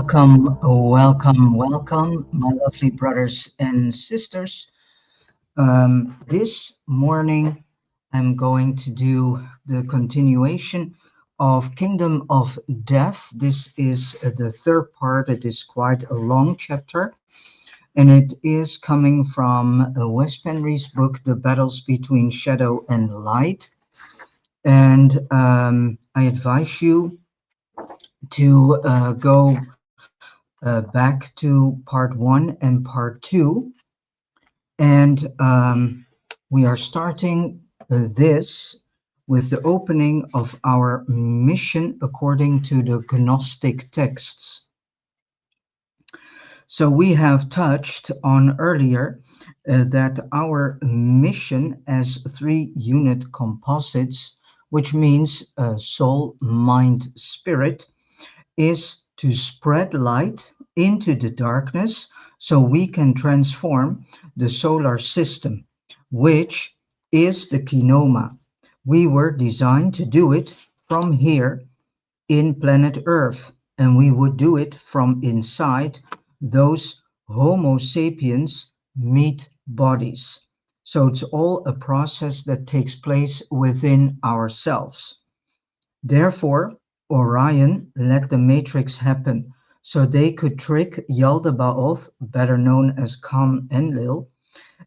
Welcome, my lovely brothers and sisters. This morning, I'm going to do the continuation of Kingdom of Death. This is the third part. It is quite a long chapter, and it is coming from Wes Penry's book, The Battles Between Shadow and Light. And I advise you to go back to part one and part two. And we are starting this with the opening of our mission according to the Gnostic texts. So we have touched on earlier that our mission as three unit composites, which means soul, mind, spirit, is to spread light into the darkness so we can transform the solar system, which is the Kenoma. We were designed to do it from here in planet Earth, and we would do it from inside those Homo sapiens meat bodies. So it's all a process that takes place within ourselves. Therefore, Orion let the matrix happen so they could trick Yaldabaoth, better known as Khan Enlil,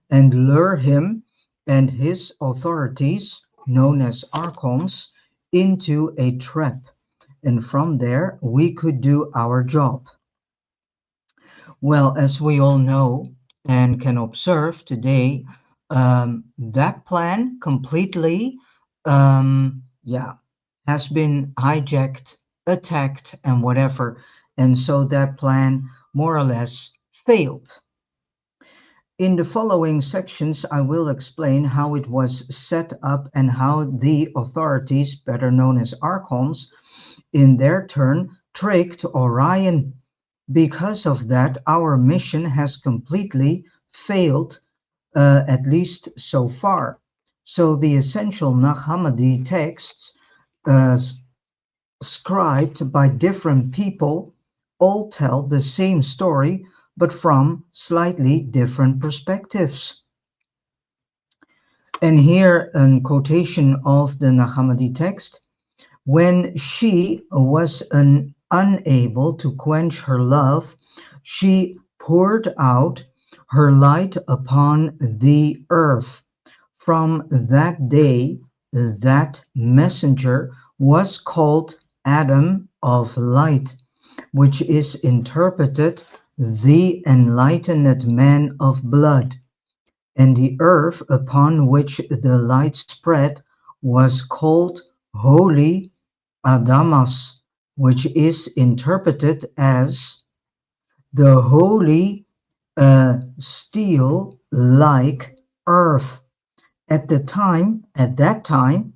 and lure him and his authorities, known as archons, into a trap. And from there, we could do our job. Well, as we all know and can observe today, that plan completely, has been hijacked, attacked, and whatever. And so that plan more or less failed. In the following sections, I will explain how it was set up and how the authorities, better known as archons, in their turn tricked Orion. Because of that, our mission has completely failed, at least so far. So the essential Nag Hammadi texts scribed by different people all tell the same story, but from slightly different perspectives. And here a quotation of the Nag Hammadi text. When she was unable to quench her love, she poured out her light upon the earth. From that day, that messenger was called Adam of Light, which is interpreted the enlightened man of blood. And the earth upon which the light spread was called Holy Adamas, which is interpreted as the holy steel-like earth. At that time,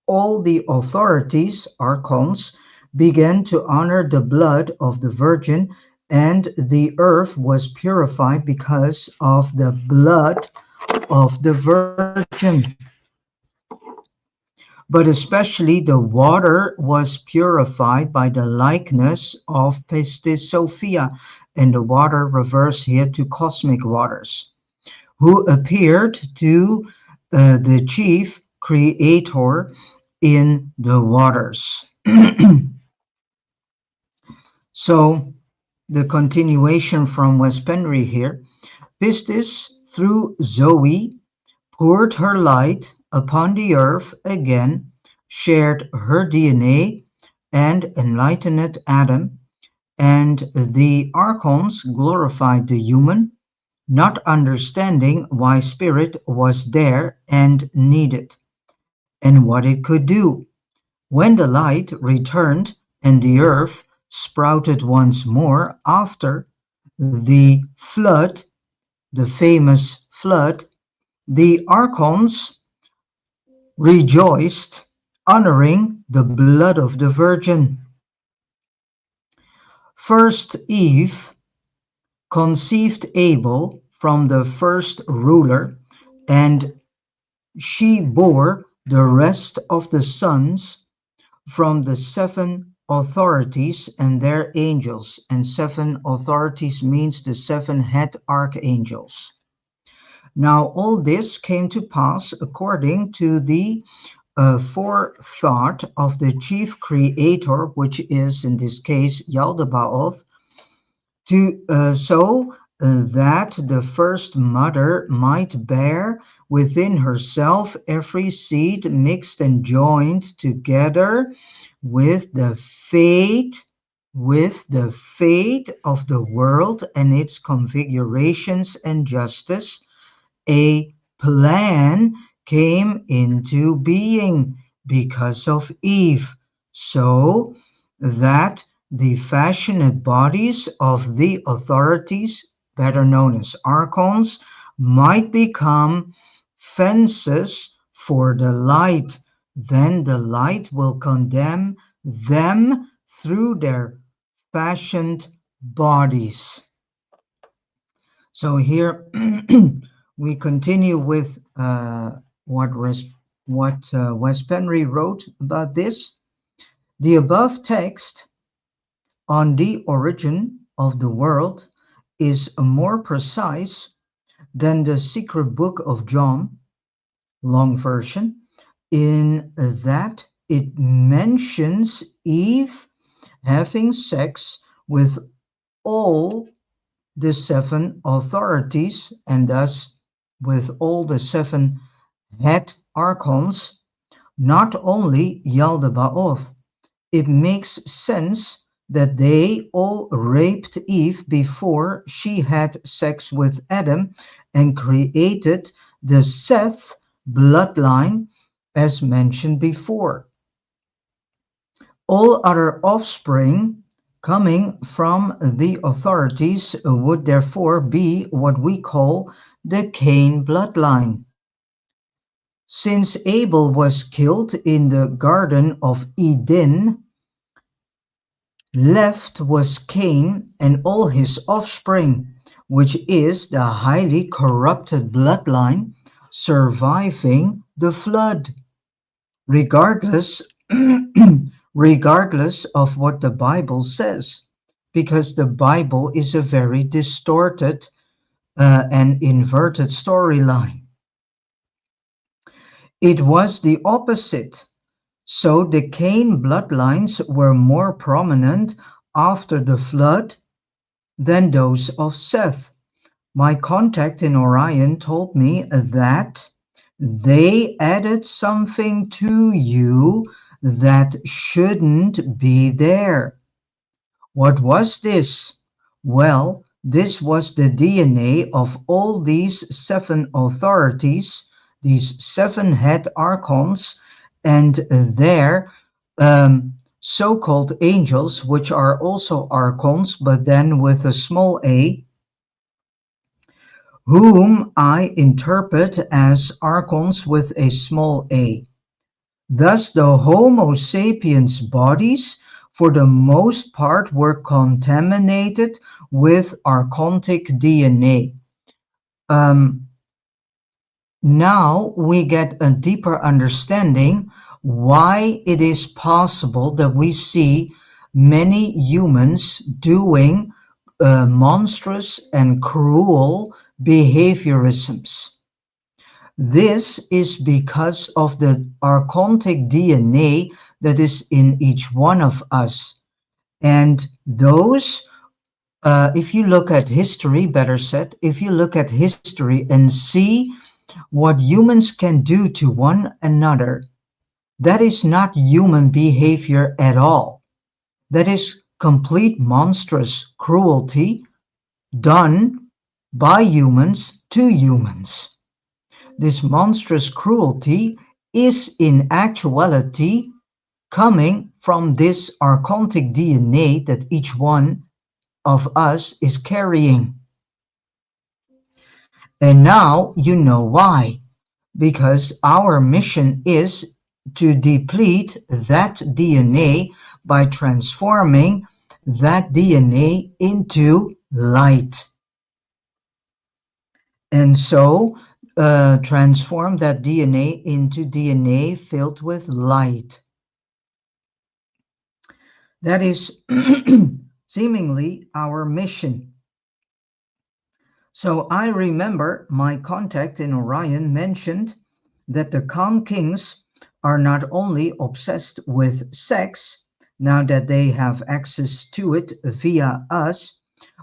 all the authorities, archons, began to honor the blood of the Virgin, and the earth was purified because of the blood of the Virgin. But especially the water was purified by the likeness of Pistis Sophia, and the water refers here to cosmic waters, who appeared to the chief creator in the waters. So the continuation from Wes Penry here. Pistis, through Zoe, poured her light upon the earth again, shared her DNA, and enlightened Adam, and the archons glorified the human, not understanding why spirit was there and needed, and what it could do. When the light returned and the earth sprouted once more after the flood, the famous flood, the archons rejoiced, honoring the blood of the Virgin. First Eve conceived Abel from the first ruler, and she bore the rest of the sons from the 7 authorities and their angels, and seven authorities means the seven head archangels. Now all this came to pass according to the forethought of the chief creator, which is in this case Yaldabaoth, to so that the first mother might bear within herself every seed mixed and joined together with the fate of the world and its configurations and justice. A plan came into being because of Eve, so that the fashioned bodies of the authorities, better known as archons, might become fences for the light. Then the light will condemn them through their fashioned bodies. So here we continue with what Wes Penry wrote about this. The above text on the origin of the world is more precise than the secret book of John, long version, in that it mentions Eve having sex with all the seven authorities and thus with all the seven head archons, not only Yaldabaoth. It makes sense that they all raped Eve before she had sex with Adam and created the Seth bloodline as mentioned before. All other offspring coming from the authorities would therefore be what we call the Cain bloodline. Since Abel was killed in the Garden of Eden, left was Cain and all his offspring, which is the highly corrupted bloodline surviving the flood, regardless regardless of what the Bible says, because the Bible is a very distorted and inverted storyline. It was the opposite. So the Cain bloodlines were more prominent after the flood than those of Seth. My contact in Orion told me that they added something to you that shouldn't be there. What was this? Well, this was the DNA of all these seven authorities, these seven head archons, and their so-called angels, which are also archons, but then with a small a, whom I interpret as archons with a small a. Thus the Homo sapiens bodies, for the most part, were contaminated with archontic DNA. Now we get a deeper understanding why it is possible that we see many humans doing monstrous and cruel behaviorisms. This is because of the archontic DNA that is in each one of us. And those, if you look at history, better said, if you look at history and see what humans can do to one another, that is not human behavior at all. That is complete monstrous cruelty done by humans to humans. This monstrous cruelty is in actuality coming from this archontic DNA that each one of us is carrying. And now you know why. Because our mission is to deplete that DNA by transforming that DNA into light. And so transform that DNA into DNA filled with light. That is seemingly our mission. So I remember my contact in Orion mentioned that the Khan kings are not only obsessed with sex, now that they have access to it via us,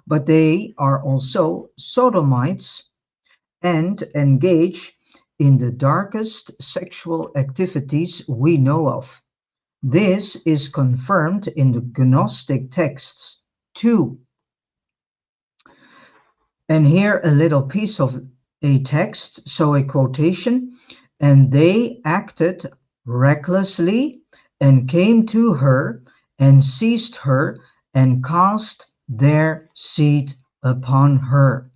but they are also sodomites and engage in the darkest sexual activities we know of. This is confirmed in the Gnostic texts too. And here a little piece of a text, so a quotation. And they acted recklessly and came to her and seized her and cast their seed upon her.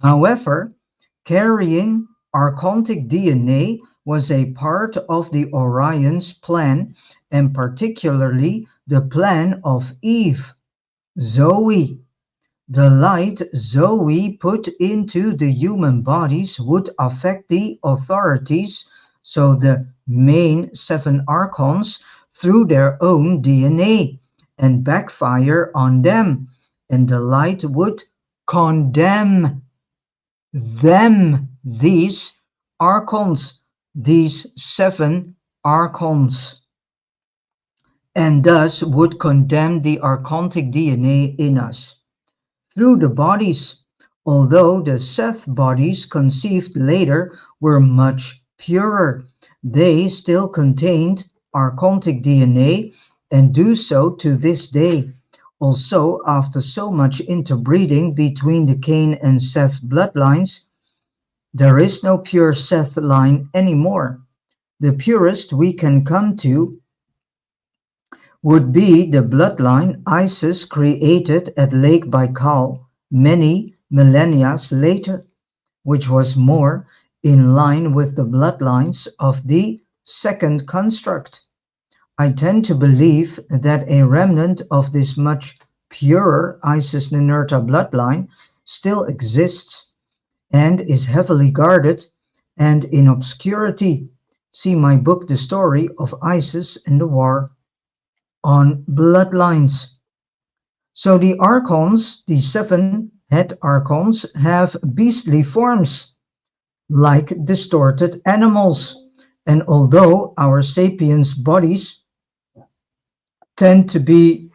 However, carrying archontic DNA was a part of the Orion's plan, and particularly the plan of Eve, Zoe. The light Zoe put into the human bodies would affect the authorities, so the main seven archons, through their own DNA and backfire on them, and the light would condemn them, these archons, these seven archons, and thus would condemn the archontic DNA in us through the bodies, although the Seth bodies conceived later were much purer. They still contained archontic DNA and do so to this day. Also, after so much interbreeding between the Cain and Seth bloodlines, there is no pure Seth line anymore. The purest we can come to would be the bloodline Isis created at Lake Baikal many millennia later, which was more in line with the bloodlines of the second construct. I tend to believe that a remnant of this much purer Isis Ninurta bloodline still exists and is heavily guarded and in obscurity. See my book, The Story of Isis and the War on Bloodlines. So the archons, the seven head archons, have beastly forms, like distorted animals. And although our sapiens bodies tend to be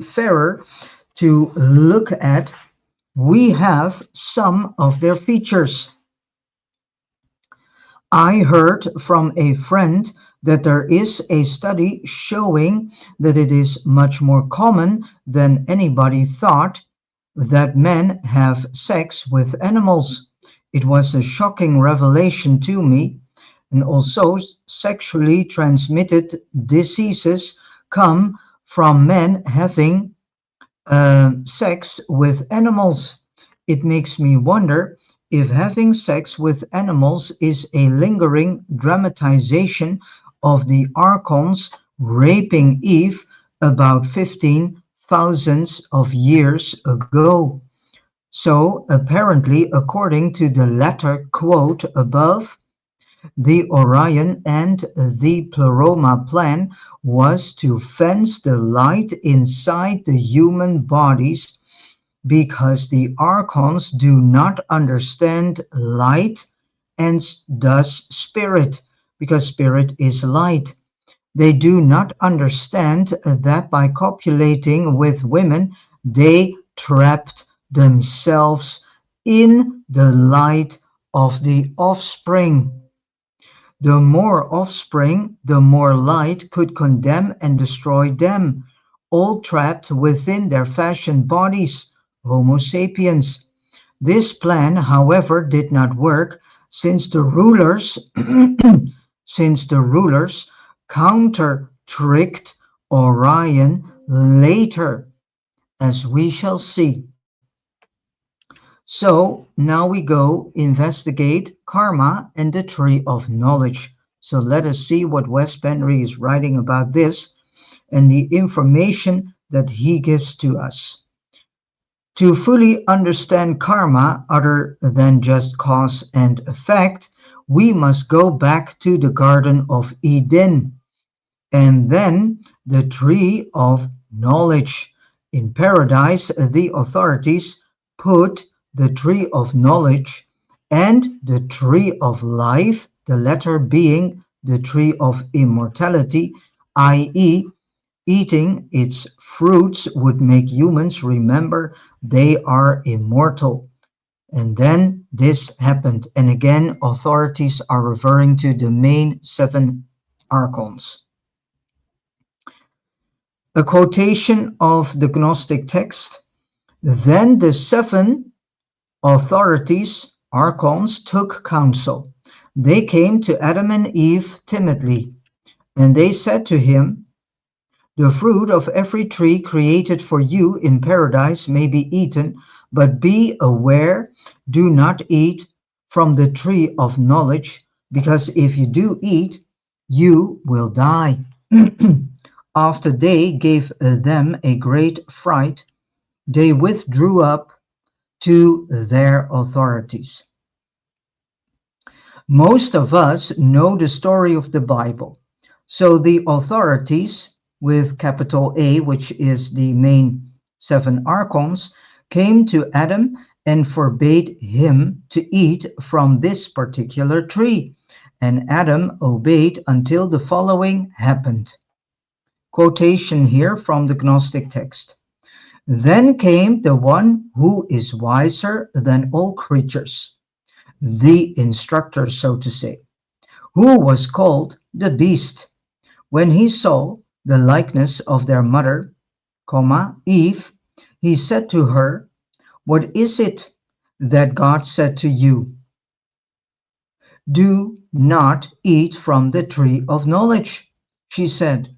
fairer to look at, we have some of their features. I heard from a friend that there is a study showing that it is much more common than anybody thought that men have sex with animals. It was a shocking revelation to me. And also, sexually transmitted diseases come from men having sex with animals. It makes me wonder if having sex with animals is a lingering dramatization of the archons raping Eve about 15,000 of years ago. So apparently, according to the latter quote above, the Orion and the Pleroma plan was to fence the light inside the human bodies because the archons do not understand light and thus spirit, because spirit is light. They do not understand that by copulating with women, they trapped themselves in the light of the offspring. The more offspring, the more light could condemn and destroy them, all trapped within their fashioned bodies, Homo sapiens. This plan, however, did not work since the rulers since the rulers counter-tricked Orion later, as we shall see. So now we go investigate karma and the tree of knowledge. So let us see what Wes Penry is writing about this and the information that he gives to us. To fully understand karma other than just cause and effect, we must go back to the Garden of Eden. And then the tree of knowledge. In paradise, the authorities put the tree of knowledge and the tree of life, the latter being the tree of immortality, i.e., eating its fruits would make humans remember they are immortal. And then this happened. And again, authorities are referring to the main seven archons. A quotation of the Gnostic text. Then the seven authorities, archons, took counsel. They came to Adam and Eve timidly, and they said to him, the fruit of every tree created for you in paradise may be eaten, but be aware, do not eat from the tree of knowledge, because if you do eat, you will die. After they gave them a great fright, they withdrew up to their authorities. Most of us know the story of the Bible. So the authorities, with capital A, which is the main seven archons, came to Adam and forbade him to eat from this particular tree. And Adam obeyed until the following happened. Quotation here from the Gnostic text. Then came the one who is wiser than all creatures, the instructor, so to say, who was called the beast. When he saw the likeness of their mother, Eve, he said to her, what is it that God said to you? Do not eat from the tree of knowledge, she said.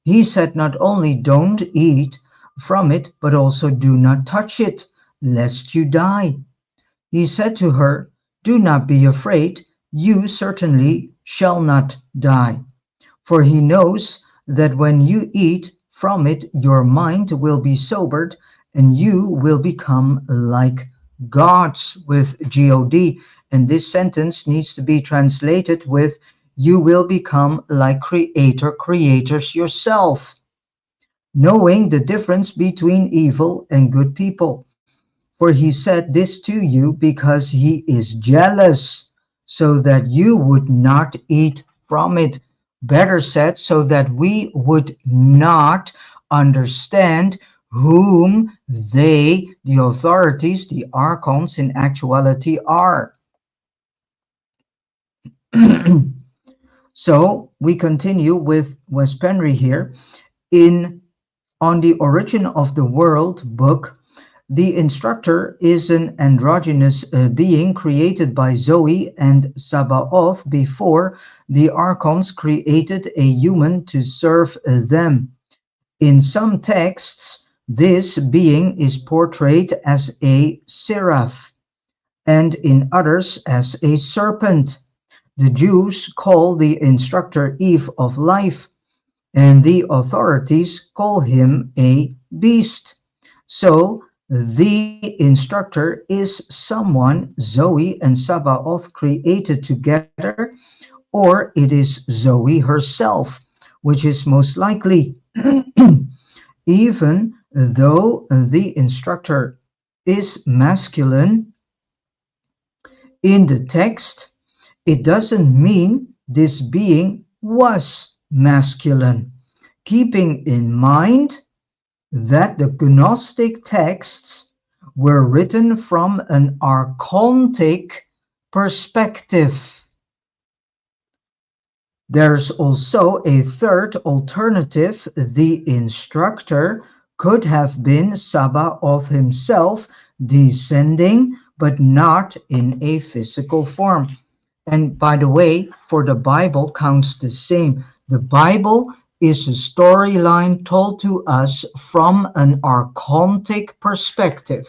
He said not only don't eat from it, but also do not touch it, lest you die. He said to her, do not be afraid, you certainly shall not die. For he knows that when you eat from it, your mind will be sobered and you will become like gods, with God. And this sentence needs to be translated with, you will become like creators yourself, knowing the difference between evil and good people. For he said this to you because he is jealous, so that you would not eat from it. Better said, so that we would not understand whom they, the authorities, the archons, in actuality are. So we continue with Wes Penry here. In On the Origin of the World book, the instructor is an androgynous being created by Zoe and Sabaoth before the archons created a human to serve them. In some texts, this being is portrayed as a seraph, and in others as a serpent. The Jews call the instructor Eve of Life, and the authorities call him a beast. So the instructor is someone Zoe and Sabaoth created together, or it is Zoe herself, which is most likely. Even though the instructor is masculine in the text, it doesn't mean this being was masculine. Keeping in mind that the Gnostic texts were written from an archontic perspective. There's also a third alternative. The instructor could have been Sabaoth himself, descending, but not in a physical form. And by the way, for the Bible counts the same. The Bible is a storyline told to us from an archontic perspective.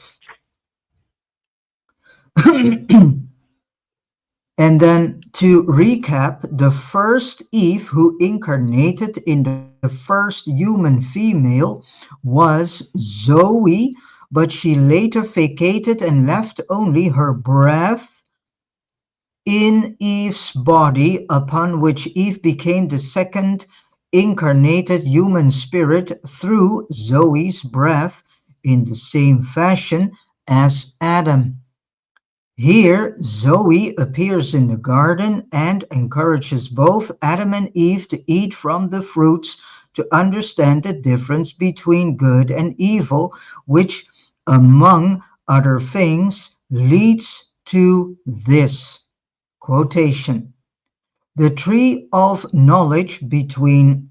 And then to recap, the first Eve who incarnated in the first human female was Zoe, but she later vacated and left only her breath in Eve's body, upon which Eve became the second incarnated human spirit through Zoe's breath in the same fashion as Adam. Here, Zoe appears in the garden and encourages both Adam and Eve to eat from the fruits to understand the difference between good and evil, which, among other things, leads to this quotation. The tree of knowledge between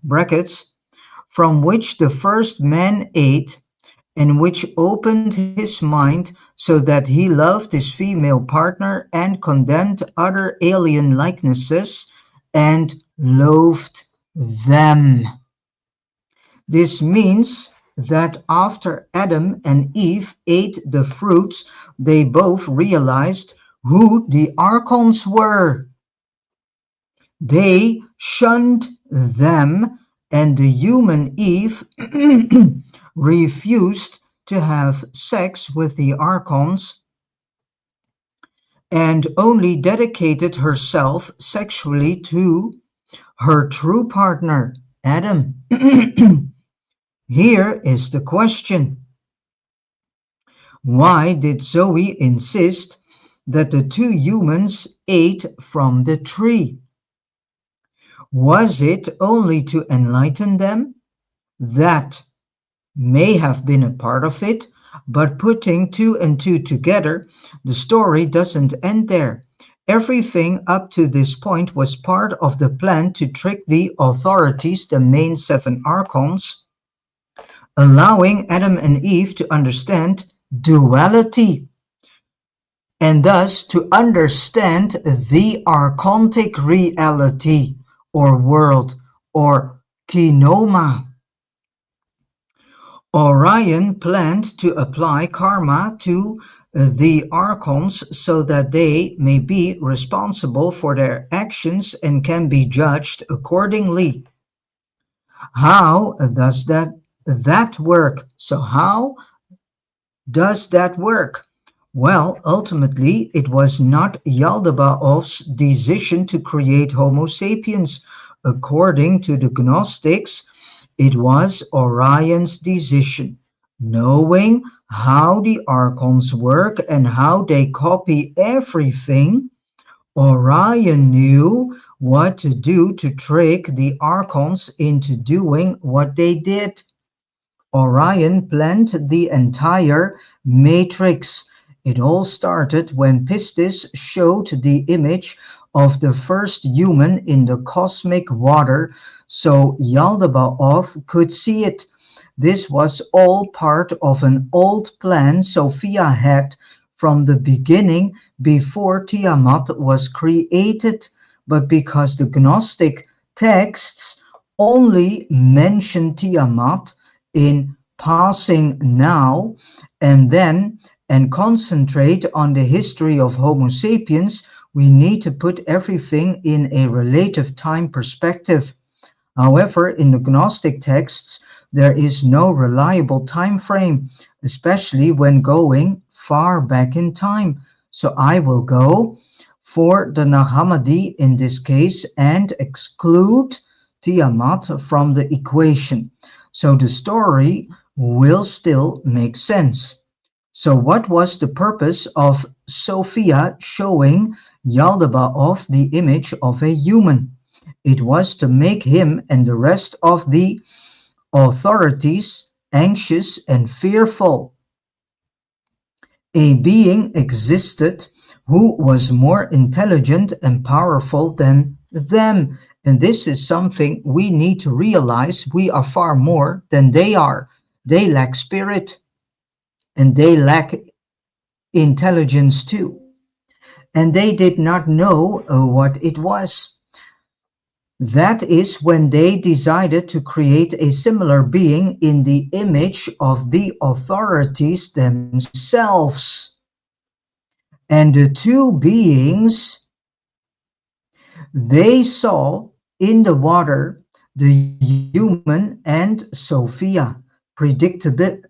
brackets, from which the first man ate, and which opened his mind so that he loved his female partner and condemned other alien likenesses and loathed them. This means that after Adam and Eve ate the fruits, they both realized who the archons were. They shunned them, and the human Eve refused to have sex with the archons and only dedicated herself sexually to her true partner, Adam. Here is the question. Why did Zoe insist that the two humans ate from the tree? Was it only to enlighten them? That may have been a part of it, but putting two and two together, the story doesn't end there. Everything up to this point was part of the plan to trick the authorities, the main seven archons, allowing Adam and Eve to understand duality and thus to understand the archontic reality or world or Kenoma. Orion planned to apply karma to the archons so that they may be responsible for their actions and can be judged accordingly. How does that work? So how does that work? Well, ultimately, it was not Yaldabaoth's decision to create Homo sapiens. According to the Gnostics, it was Orion's decision. Knowing how the archons work and how they copy everything, Orion knew what to do to trick the archons into doing what they did. Orion planned the entire matrix. It all started when Pistis showed the image of the first human in the cosmic water so Yaldabaoth could see it. This was all part of an old plan Sophia had from the beginning before Tiamat was created, but because the Gnostic texts only mention Tiamat in passing now and then and concentrate on the history of Homo sapiens, we need to put everything in a relative time perspective. However, in the Gnostic texts, there is no reliable time frame, especially when going far back in time. So I will go for the Nag Hammadi in this case and exclude Tiamat from the equation. So the story will still make sense. So what was the purpose of Sophia showing Yaldabaoth the image of a human? It was to make him and the rest of the authorities anxious and fearful. A being existed who was more intelligent and powerful than them. And this is something we need to realize. We are far more than they are. They lack spirit and they lack intelligence too. And they did not know what it was. That is when they decided to create a similar being in the image of the authorities themselves. And the two beings, they saw in the water the human and Sophia. Predictably,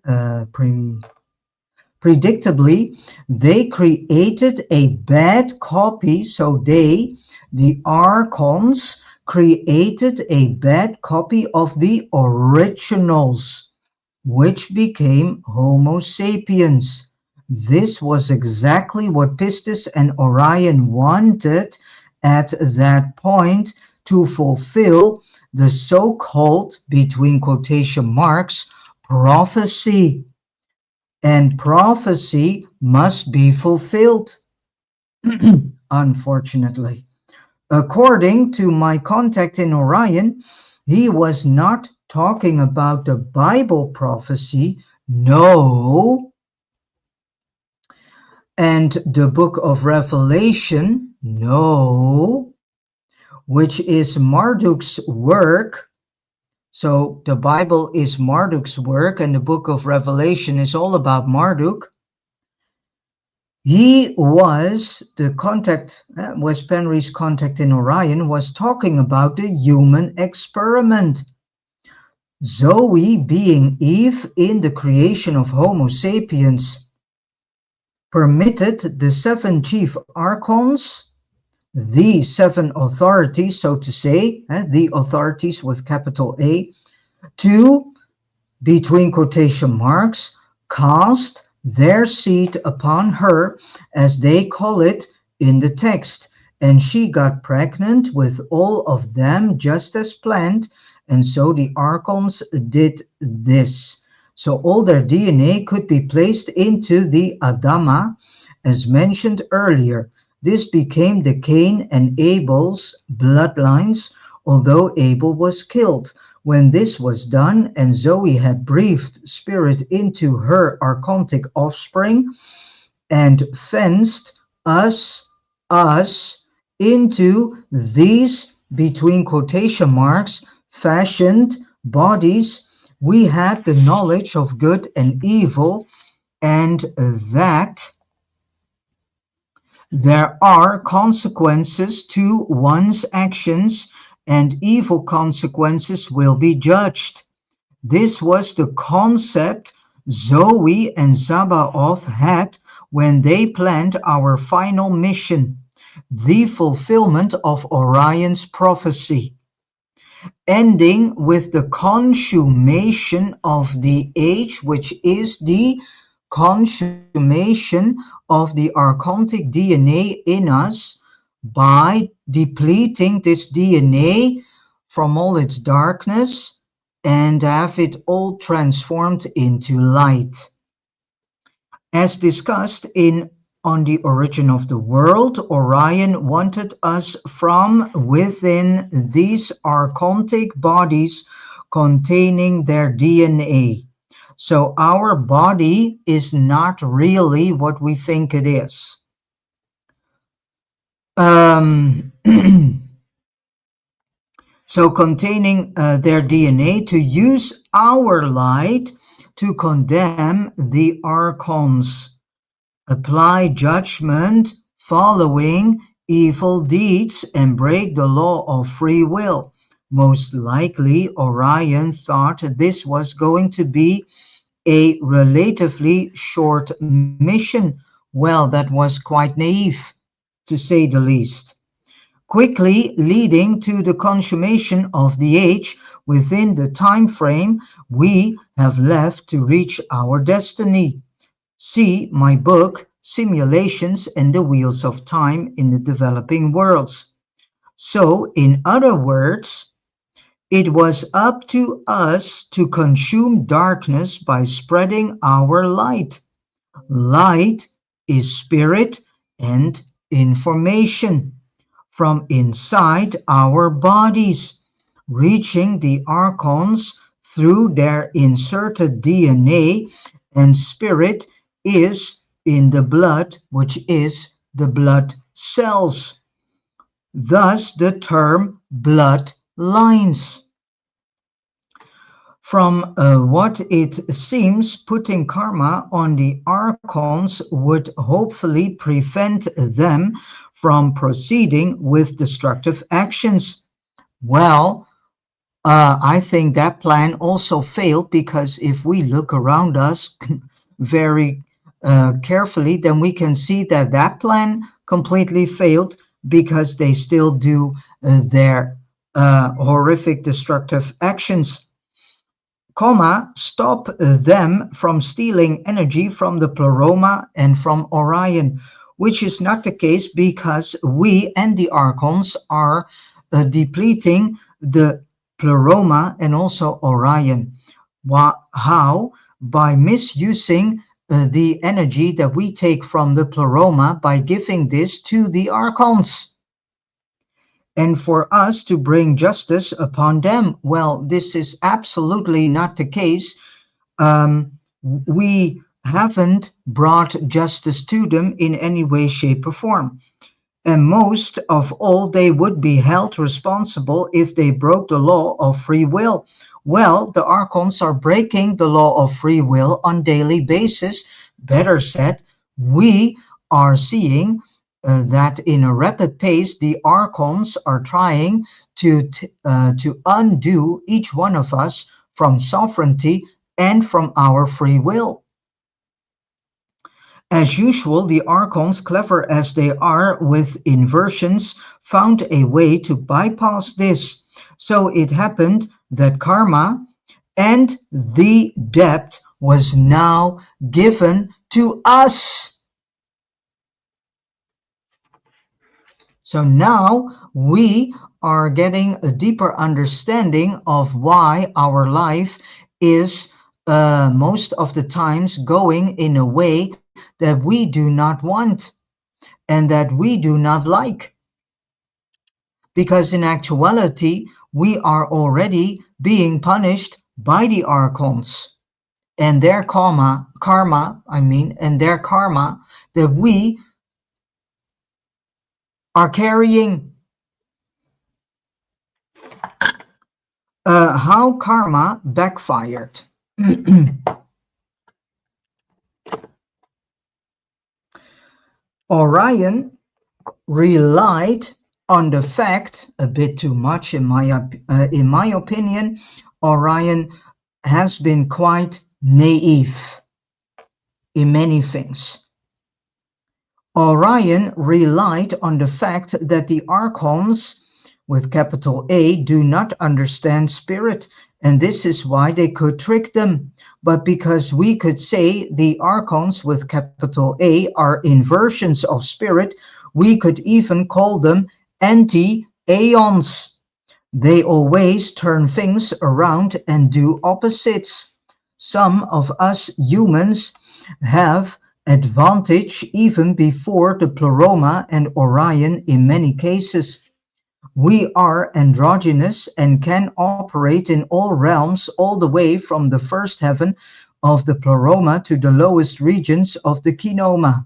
they created a bad copy, so they The archons created a bad copy of the originals, which became Homo sapiens. This was exactly what Pistis and Orion wanted at that point to fulfill the so-called, between quotation marks, prophecy. And prophecy must be fulfilled, unfortunately. According to my contact in Orion, he was not talking about the Bible prophecy, no, and the book of Revelation, no, which is Marduk's work. So the Bible is Marduk's work, and the book of Revelation is all about Marduk. He was the contact, Wes Penry's contact in Orion, was talking about the human experiment. Zoe being Eve in the creation of Homo sapiens permitted the seven chief archons, the seven authorities, so to say, the authorities with capital A, to, between quotation marks, cast their seed upon her, as they call it in the text, and she got pregnant with all of them just as planned, and so the archons did this. So all their DNA could be placed into the Adama, as mentioned earlier. This became the Cain and Abel's bloodlines, although Abel was killed. When this was done and Zoe had breathed spirit into her archontic offspring and fenced us into these, between quotation marks, fashioned bodies, we had the knowledge of good and evil, and that there are consequences to one's actions, and evil consequences will be judged. This was the concept Zoe and Sabaoth had when they planned our final mission, the fulfillment of Orion's prophecy, ending with the consummation of the age, which is the consummation of the archontic DNA in us by depleting this DNA from all its darkness and have it all transformed into light. As discussed in On the Origin of the World, Orion wanted us from within these archontic bodies containing their DNA. So our body is not really what we think it is. So containing their DNA to use our light to condemn the archons, apply judgment following evil deeds, and break the law of free will. Most likely, Orion thought this was going to be a relatively short mission. Well, that was quite naive, to say the least. Quickly leading to the consummation of the age within the time frame we have left to reach our destiny. See my book, Simulations and the Wheels of Time in the Developing Worlds. So, in other words, it was up to us to consume darkness by spreading our light. Light is spirit and information from inside our bodies, reaching the archons through their inserted DNA, and spirit is in the blood, which is the blood cells. Thus the term blood lines. From what it seems, putting karma on the archons would hopefully prevent them from proceeding with destructive actions. Well, I think that plan also failed, because if we look around us very carefully, then we can see that that plan completely failed, because they still do their horrific destructive actions. Stop them from stealing energy from the Pleroma and from Orion, which is not the case because we and the archons are depleting the Pleroma and also Orion. How? By misusing the energy that we take from the Pleroma by giving this to the archons. And for us to bring justice upon them. Well, this is absolutely not the case. We haven't brought justice to them in any way, shape, or form. And most of all, they would be held responsible if they broke the law of free will. Well, the archons are breaking the law of free will on daily basis. Better said, we are seeing that in a rapid pace, the archons are trying to undo each one of us from sovereignty and from our free will. As usual, the archons, clever as they are with inversions, found a way to bypass this. So it happened that karma and the debt was now given to us. So now we are getting a deeper understanding of why our life is most of the times going in a way that we do not want and that we do not like. Because in actuality, we are already being punished by the archons and their karma, and their karma that we are carrying. How karma backfired. Orion relied on the fact, a bit too much in my opinion, Orion has been quite naive in many things. Orion relied on the fact that the archons, with capital A, do not understand spirit, and this is why they could trick them. But because we could say the archons with capital A are inversions of spirit, we could even call them anti-aeons. They always turn things around and do opposites. Some of us humans have advantage even before the Pleroma and Orion in many cases. We are androgynous and can operate in all realms all the way from the first heaven of the Pleroma to the lowest regions of the Kenoma.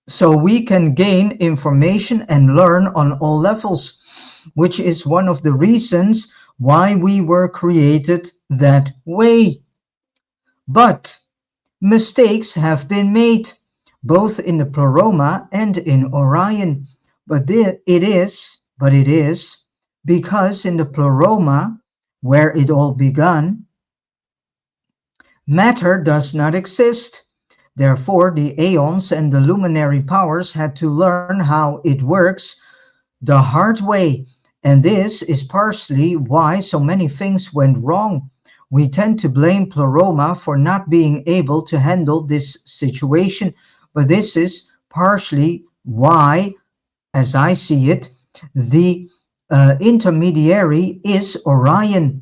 So we can gain information and learn on all levels, which is one of the reasons why we were created that way. But mistakes have been made, both in the Pleroma and in Orion. But it is because in the Pleroma, where it all began, matter does not exist. Therefore, the aeons and the luminary powers had to learn how it works the hard way. And this is partially why so many things went wrong. We tend to blame Pleroma for not being able to handle this situation, but this is partially why, as I see it, the intermediary is Orion,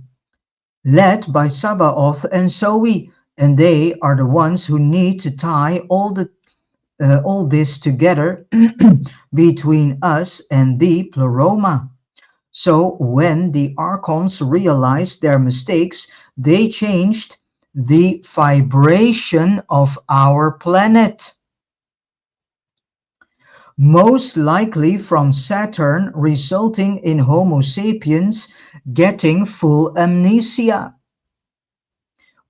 led by Sabaoth and Zoe, and they are the ones who need to tie all this together between us and the Pleroma. So when the archons realized their mistakes, they changed the vibration of our planet. Most likely from Saturn, resulting in Homo sapiens getting full amnesia.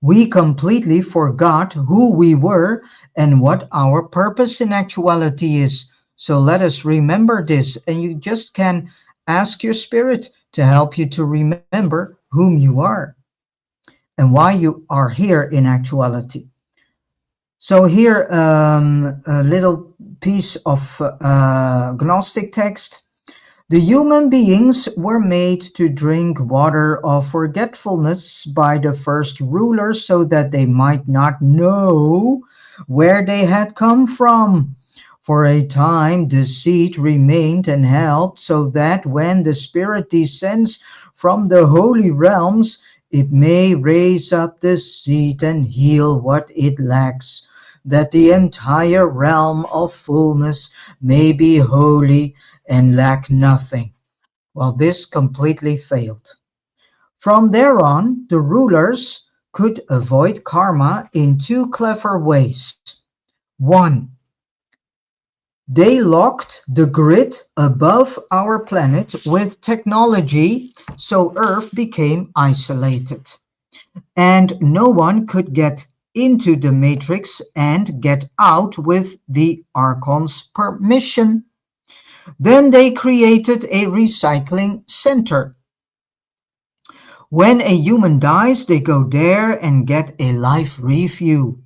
We completely forgot who we were and what our purpose in actuality is. So let us remember this, and you just can ask your spirit to help you to remember whom you are and why you are here in actuality. So here, a little piece of Gnostic text. The human beings were made to drink water of forgetfulness by the first rulers so that they might not know where they had come from. For a time the seed remained and helped so that when the Spirit descends from the holy realms, it may raise up the seed and heal what it lacks, that the entire realm of fullness may be holy and lack nothing. Well, this completely failed. From there on, the rulers could avoid karma in two clever ways. One, they locked the grid above our planet with technology, so Earth became isolated, and no one could get into the matrix and get out with the archon's permission. Then they created a recycling center. When a human dies, they go there and get a life review.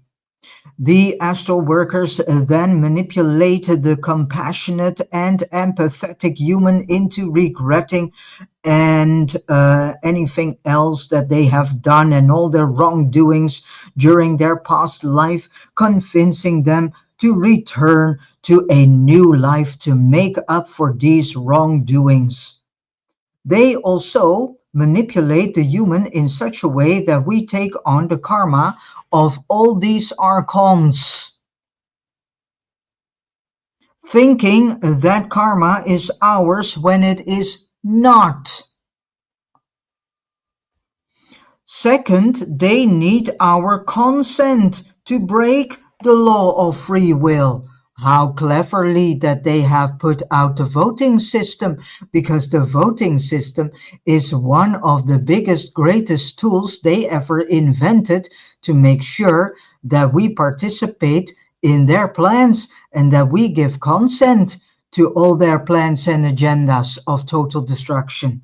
The astral workers then manipulate the compassionate and empathetic human into regretting and anything else that they have done and all their wrongdoings during their past life, convincing them to return to a new life to make up for these wrongdoings. They also manipulate the human in such a way that we take on the karma of all these archons, thinking that karma is ours when it is not. Second, they need our consent to break the law of free will. How cleverly that they have put out the voting system, because the voting system is one of the biggest, greatest tools they ever invented to make sure that we participate in their plans and that we give consent to all their plans and agendas of total destruction,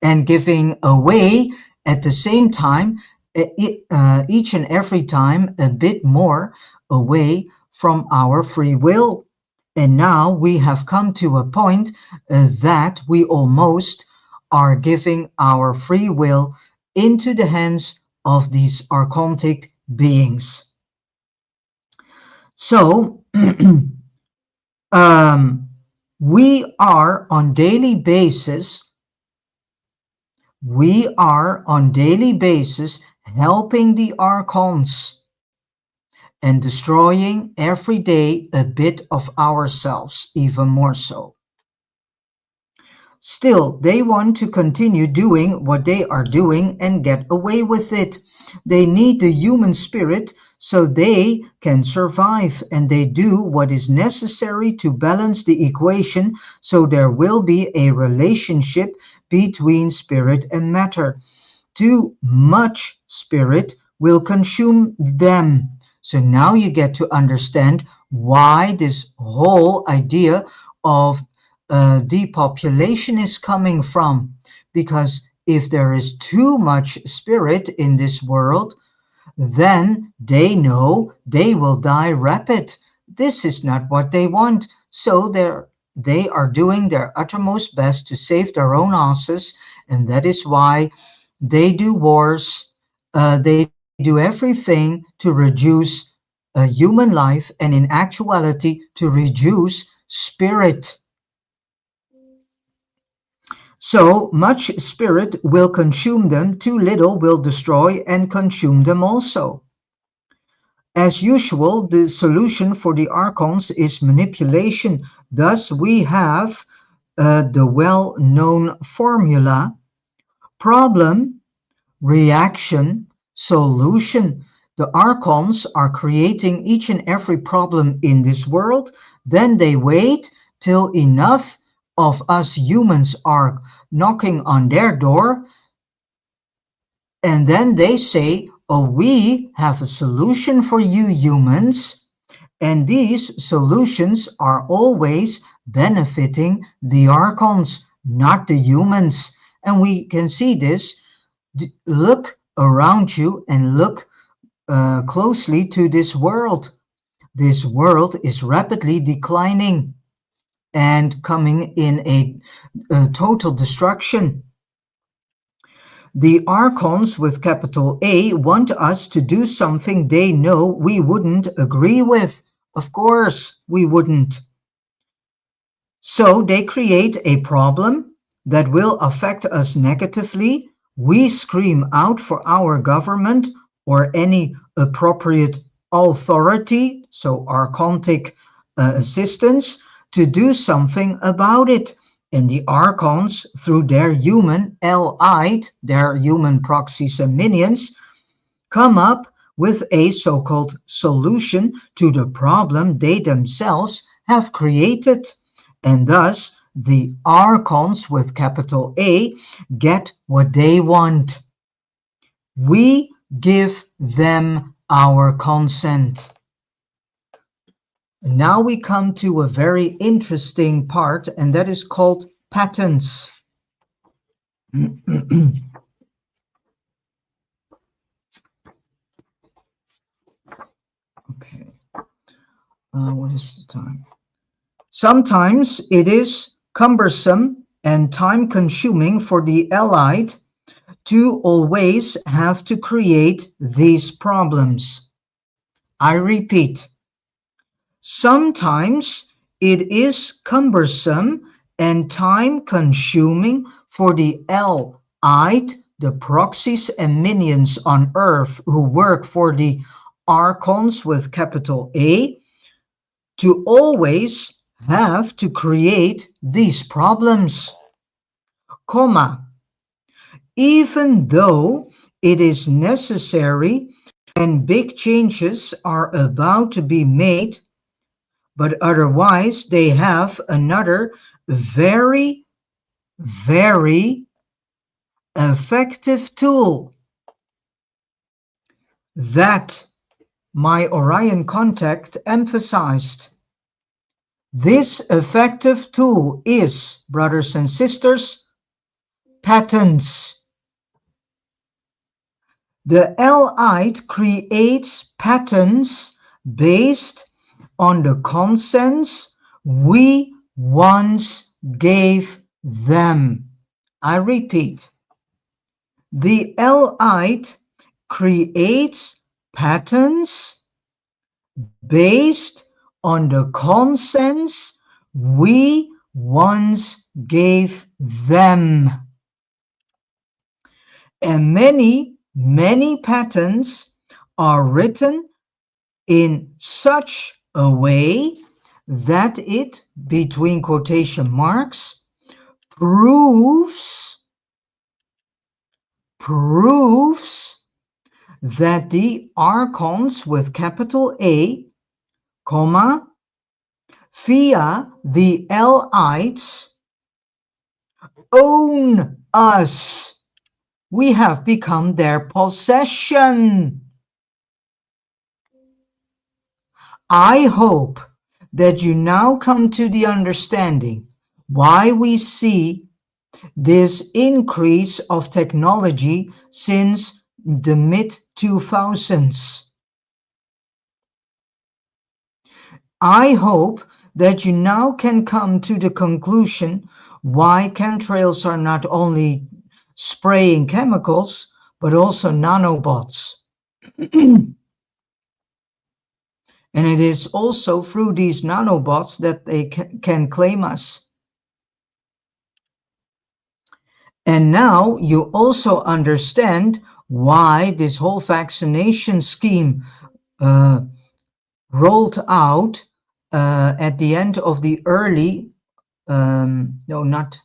and giving away at the same time, each and every time, a bit more away from our free will. And now we have come to a point that we almost are giving our free will into the hands of these archontic beings. So we are on daily basis helping the archons and destroying every day a bit of ourselves, even more so. Still, they want to continue doing what they are doing and get away with it. They need the human spirit so they can survive, and they do what is necessary to balance the equation so there will be a relationship between spirit and matter. Too much spirit will consume them. So now you get to understand why this whole idea of depopulation is coming from. Because if there is too much spirit in this world, then they know they will die rapid. This is not what they want. So they are doing their uttermost best to save their own asses, and that is why they do wars, they do everything to reduce human life, and in actuality to reduce spirit. So much spirit will consume them, too little will destroy and consume them also. As usual, the solution for the archons is manipulation. Thus we have the well-known formula: problem, reaction, solution. The archons are creating each and every problem in this world. Then they wait till enough of us humans are knocking on their door, and then they say, oh, we have a solution for you humans. And these solutions are always benefiting the archons, not the humans. And we can see this. Look around you and look closely to this world. This world is rapidly declining and coming in a total destruction. The archons with capital A want us to do something they know we wouldn't agree with. Of course, we wouldn't. So they create a problem that will affect us negatively. We scream out for our government or any appropriate authority, so archontic assistance, to do something about it. And the archons, through their human allied, their human proxies and minions, come up with a so-called solution to the problem they themselves have created. And thus, the archons with capital A get what they want. We give them our consent. And now we come to a very interesting part, and that is called patents. Okay. What is the time? Sometimes it is cumbersome and time-consuming for the allied to always have to create these problems. I repeat, sometimes it is cumbersome and time-consuming for the allied, the proxies and minions on Earth who work for the archons with capital A, to always have to create these problems, comma, even though it is necessary when big changes are about to be made, but otherwise they have another very, very effective tool that my Orion contact emphasized. This effective tool is, brothers and sisters, patents. The allied creates patents based on the consents we once gave them. I repeat, the allied creates patents based on the consents we once gave them. And many patents are written in such a way that it, between quotation marks, proves that the archons with capital A, comma, via the allies, own us. We have become their possession. I hope that you now come to the understanding why we see this increase of technology since the mid-2000s. I hope that you now can come to the conclusion why chemtrails are not only spraying chemicals, but also nanobots. And it is also through these nanobots that they can claim us. And now you also understand why this whole vaccination scheme rolled out at the end of the early, not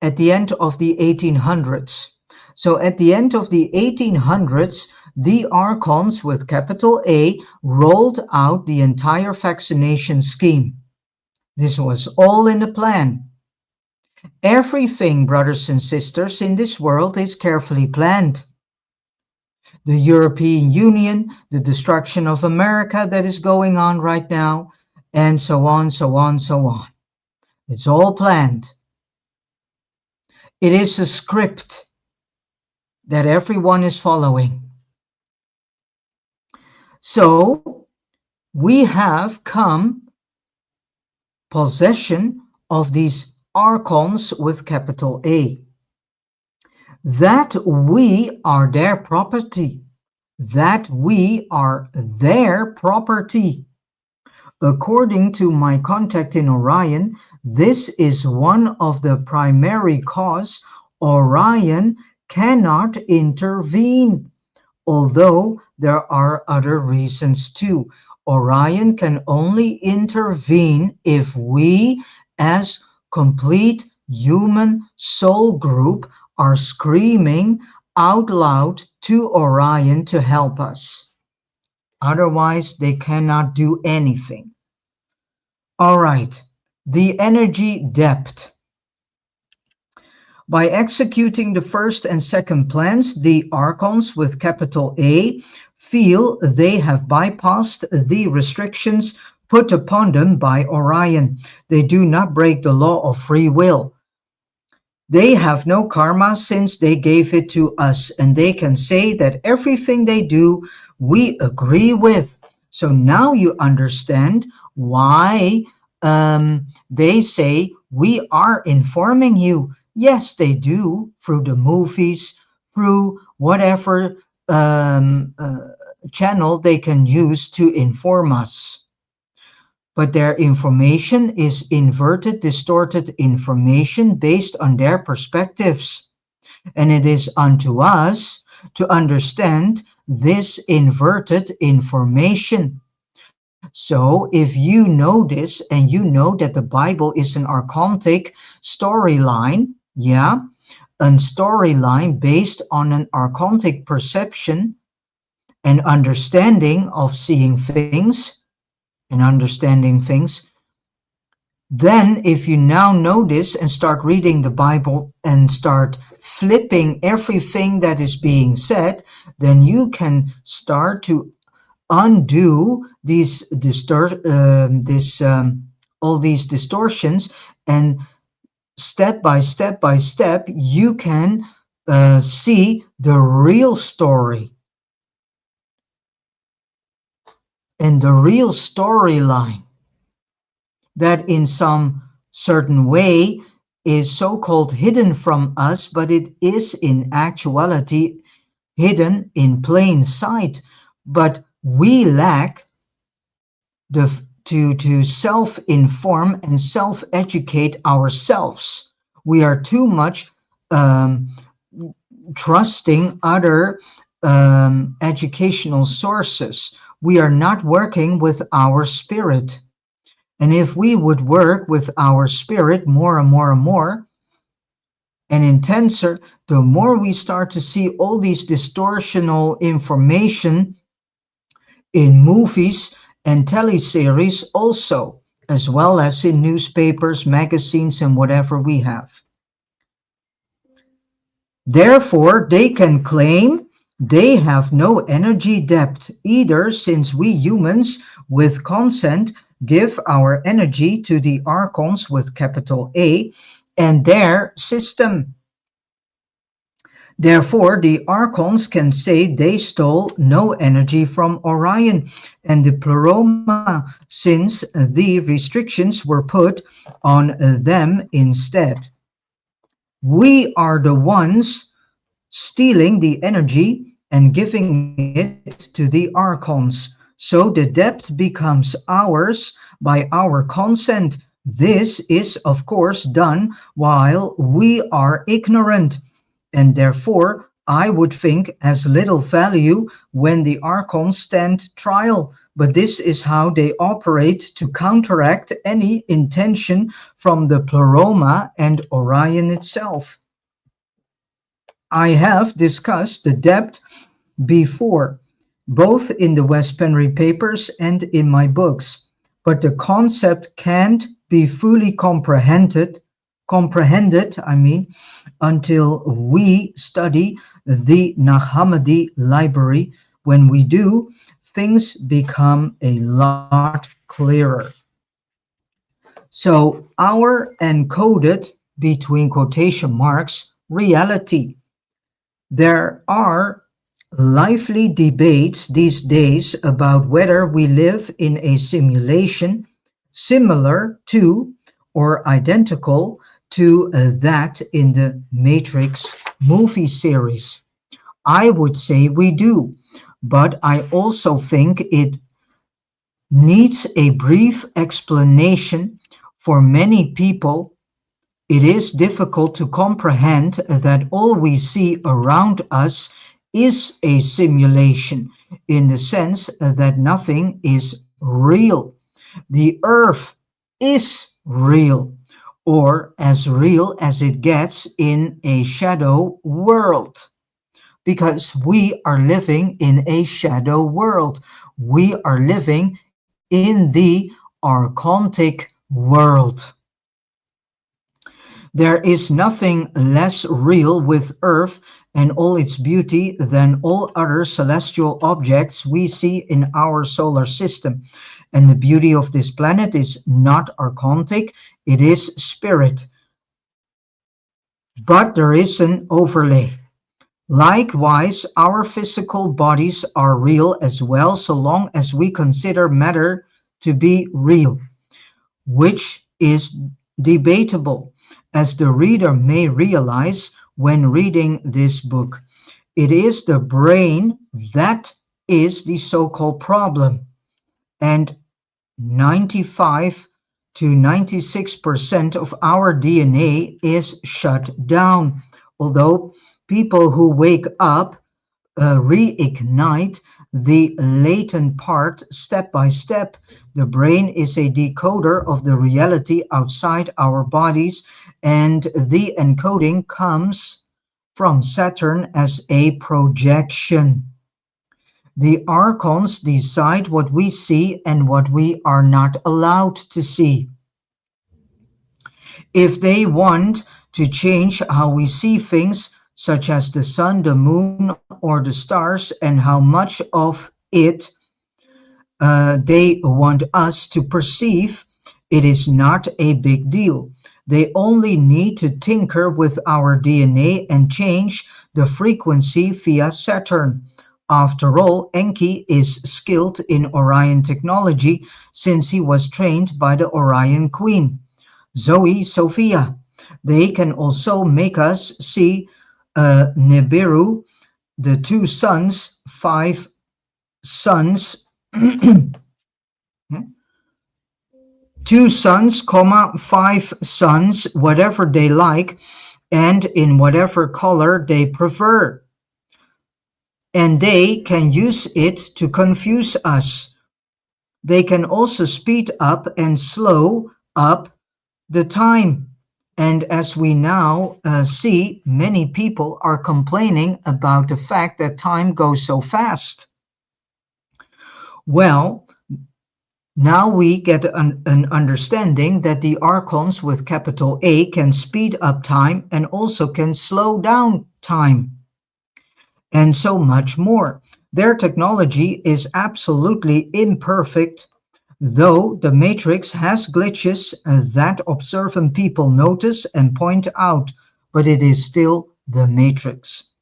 at the end of the 1800s. So at the end of the 1800s, the archons with capital A rolled out the entire vaccination scheme. This was all in the plan. Everything, brothers and sisters, in this world is carefully planned. The European Union, the destruction of America that is going on right now, and so on, so on, so on. It's all planned. It is a script that everyone is following. So we have come possession of these archons with capital A, that we are their property, that we are their property. According to my contact in Orion, this is one of the primary cause Orion cannot intervene, although there are other reasons too. Orion can only intervene if we, as complete human soul group, are screaming out loud to Orion to help us. Otherwise, they cannot do anything. All right, the energy depth. By executing the first and second plans, the archons with capital A feel they have bypassed the restrictions put upon them by Orion. They do not break the law of free will. They have no karma since they gave it to us, and they can say that everything they do, we agree with. So now you understand why they say we are informing you. Yes, they do, through the movies, through whatever um, uh, channel they can use to inform us. But their information is inverted, distorted information based on their perspectives. And it is unto us to understand this inverted information. So if you know this and you know that the Bible is an archontic storyline, yeah, a storyline based on an archontic perception and understanding of seeing things and understanding things, then if you now know this and start reading the Bible and start flipping everything that is being said, then you can start to undo all these distortions, and step by step you can see the real story and the real storyline that in some certain way is so-called hidden from us, but it is in actuality hidden in plain sight. But we lack to self-inform and self-educate ourselves. We are too much um, trusting other educational sources. We are not working with our spirit. And if we would work with our spirit more and more and more, and intenser, the more we start to see all these distortional information in movies and teleseries also, as well as in newspapers, magazines, and whatever we have. Therefore, they can claim they have no energy depth either, since we humans with consent give our energy to the archons with capital A and their system. Therefore, the archons can say they stole no energy from Orion and the pleroma, since the restrictions were put on them instead. We are the ones stealing the energy and giving it to the archons. So the depth becomes ours by our consent. This is, of course, done while we are ignorant, and therefore I would think has little value when the archons stand trial. But this is how they operate to counteract any intention from the pleroma and Orion itself. I have discussed the depth before, both in the West Penry papers and in my books, but the concept can't be fully comprehended, until we study the Nag Hammadi library. When we do, things become a lot clearer. So our encoded, between quotation marks, reality. There are Lively debates these days about whether we live in a simulation similar to or identical to that in the Matrix movie series. I would say we do, but I also think it needs a brief explanation. For many people, it is difficult to comprehend that all we see around us is a simulation, in the sense that nothing is real. The earth is real, or as real as it gets in a shadow world, because we are living in a shadow world. We are living in the archontic world. There is nothing less real with Earth and all its beauty than all other celestial objects we see in our solar system. And the beauty of this planet is not archontic, it is spirit. But there is an overlay. Likewise, our physical bodies are real as well, so long as we consider matter to be real, which is debatable, as the reader may realize when reading this book. It is the brain that is the so-called problem, and 95 to 96% of our DNA is shut down. Although people who wake up reignite the latent part step by step. The brain is a decoder of the reality outside our bodies, and the encoding comes from Saturn as a projection. The archons decide what we see and what we are not allowed to see. If they want to change how we see things, such as the sun, the moon, or the stars, and how much of it they want us to perceive, it is not a big deal. They only need to tinker with our DNA and change the frequency via Saturn. After all, Enki is skilled in Orion technology since he was trained by the Orion Queen, Zoe Sophia. They can also make us see Nibiru, the two suns, five suns, two suns, comma, five suns, whatever they like, and in whatever color they prefer. And they can use it to confuse us. They can also speed up and slow up the time. And as we now see, many people are complaining about the fact that time goes so fast. Well, now we get an understanding that the archons with capital A can speed up time and also can slow down time, and so much more. Their technology is absolutely imperfect, though the Matrix has glitches that observant people notice and point out, but it is still the Matrix.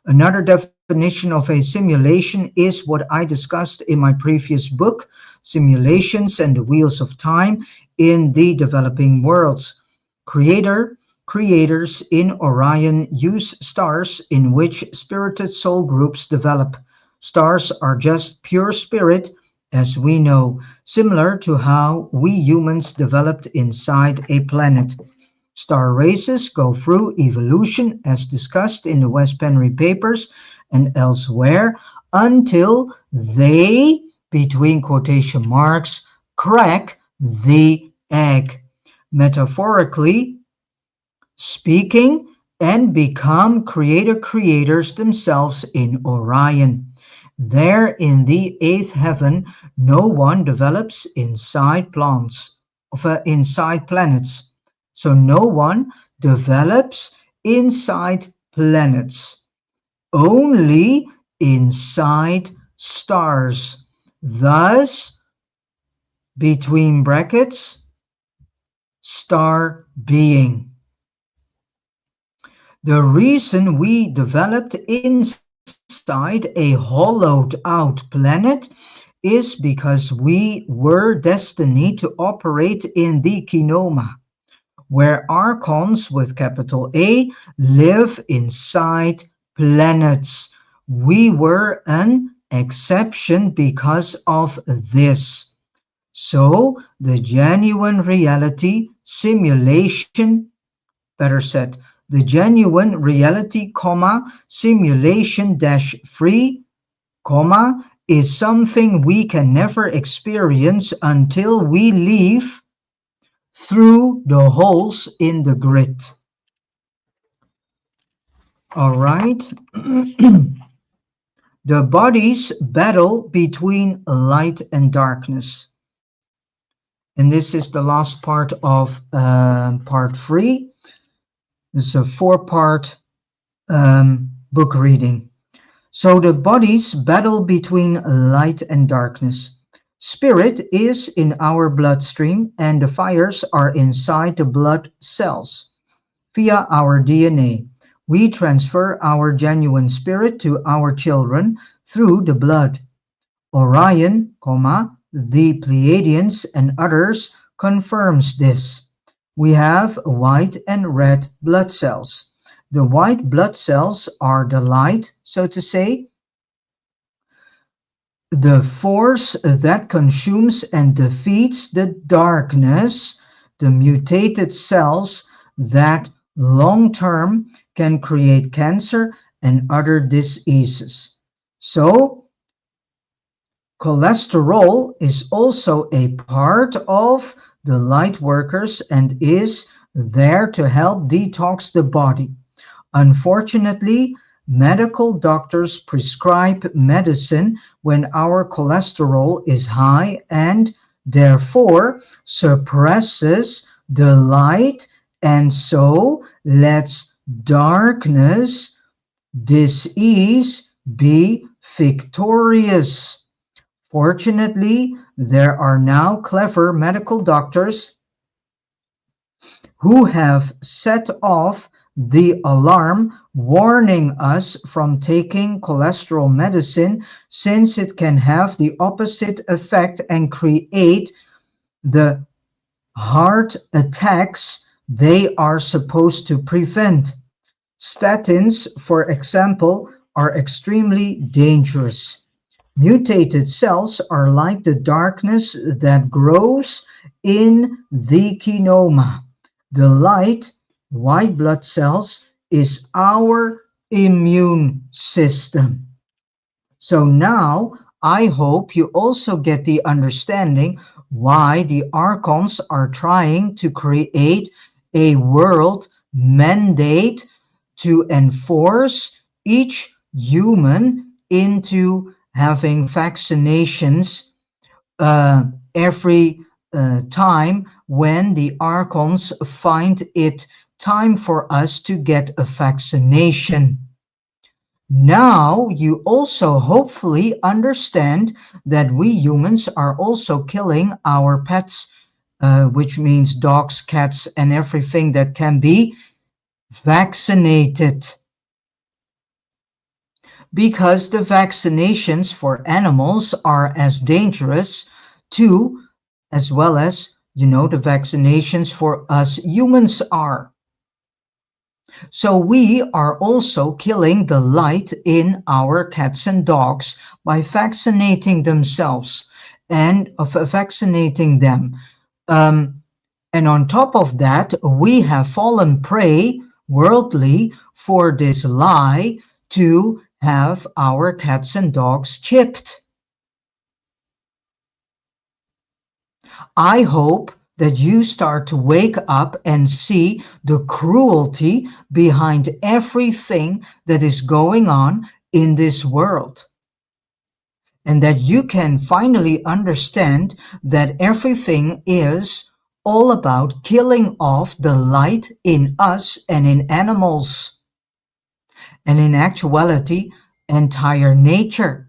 Another definition of a simulation is what I discussed in my previous book, Simulations and the Wheels of Time in the Developing Worlds. Creators in Orion use stars in which spirited soul groups develop. Stars are just pure spirit, as we know, similar to how we humans developed inside a planet. Star races go through evolution, as discussed in the West Penry papers and elsewhere, until they, between quotation marks, crack the egg, metaphorically speaking, and become creators themselves in Orion. There in the eighth heaven, no one develops inside planets. So no one develops inside planets, only inside stars. Thus, between brackets, star being. The reason we developed inside inside a hollowed out planet is because we were destined to operate in the Kenoma, where archons with capital A live inside planets. We were an exception because of this. So the genuine reality simulation, better said, the genuine reality, simulation dash free, is something we can never experience until we leave through the holes in the grid. All right. The bodies battle between light and darkness. And this is the last part of part 3. This is a 4-part book reading. So the bodies battle between light and darkness. Spirit is in our bloodstream and the fires are inside the blood cells. Via our DNA, we transfer our genuine spirit to our children through the blood. Orion, the Pleiadians and others confirms this. We have white and red blood cells. The white blood cells are the light, so to say, the force that consumes and defeats the darkness, the mutated cells that long-term can create cancer and other diseases. So, cholesterol is also a part of the light workers and is there to help detox the body. Unfortunately, medical doctors prescribe medicine when our cholesterol is high and therefore suppresses the light and so lets darkness, disease be victorious. Fortunately, there are now clever medical doctors who have set off the alarm warning us from taking cholesterol medicine since it can have the opposite effect and create the heart attacks they are supposed to prevent. Statins, for example, are extremely dangerous. Mutated cells are like the darkness that grows in the Kenoma. The light, white blood cells, is our immune system. So now I hope you also get the understanding why the archons are trying to create a world mandate to enforce each human into having vaccinations every time when the archons find it time for us to get a vaccination. Now you also hopefully understand that we humans are also killing our pets, which means dogs, cats, and everything that can be vaccinated. Because the vaccinations for animals are as dangerous too, as well as, the vaccinations for us humans are. So we are also killing the light in our cats and dogs by vaccinating themselves and vaccinating them. And on top of that, we have fallen prey worldly for this lie to have our cats and dogs chipped. I hope that you start to wake up and see the cruelty behind everything that is going on in this world. And that you can finally understand that everything is all about killing off the light in us and in animals. And in actuality, entire nature.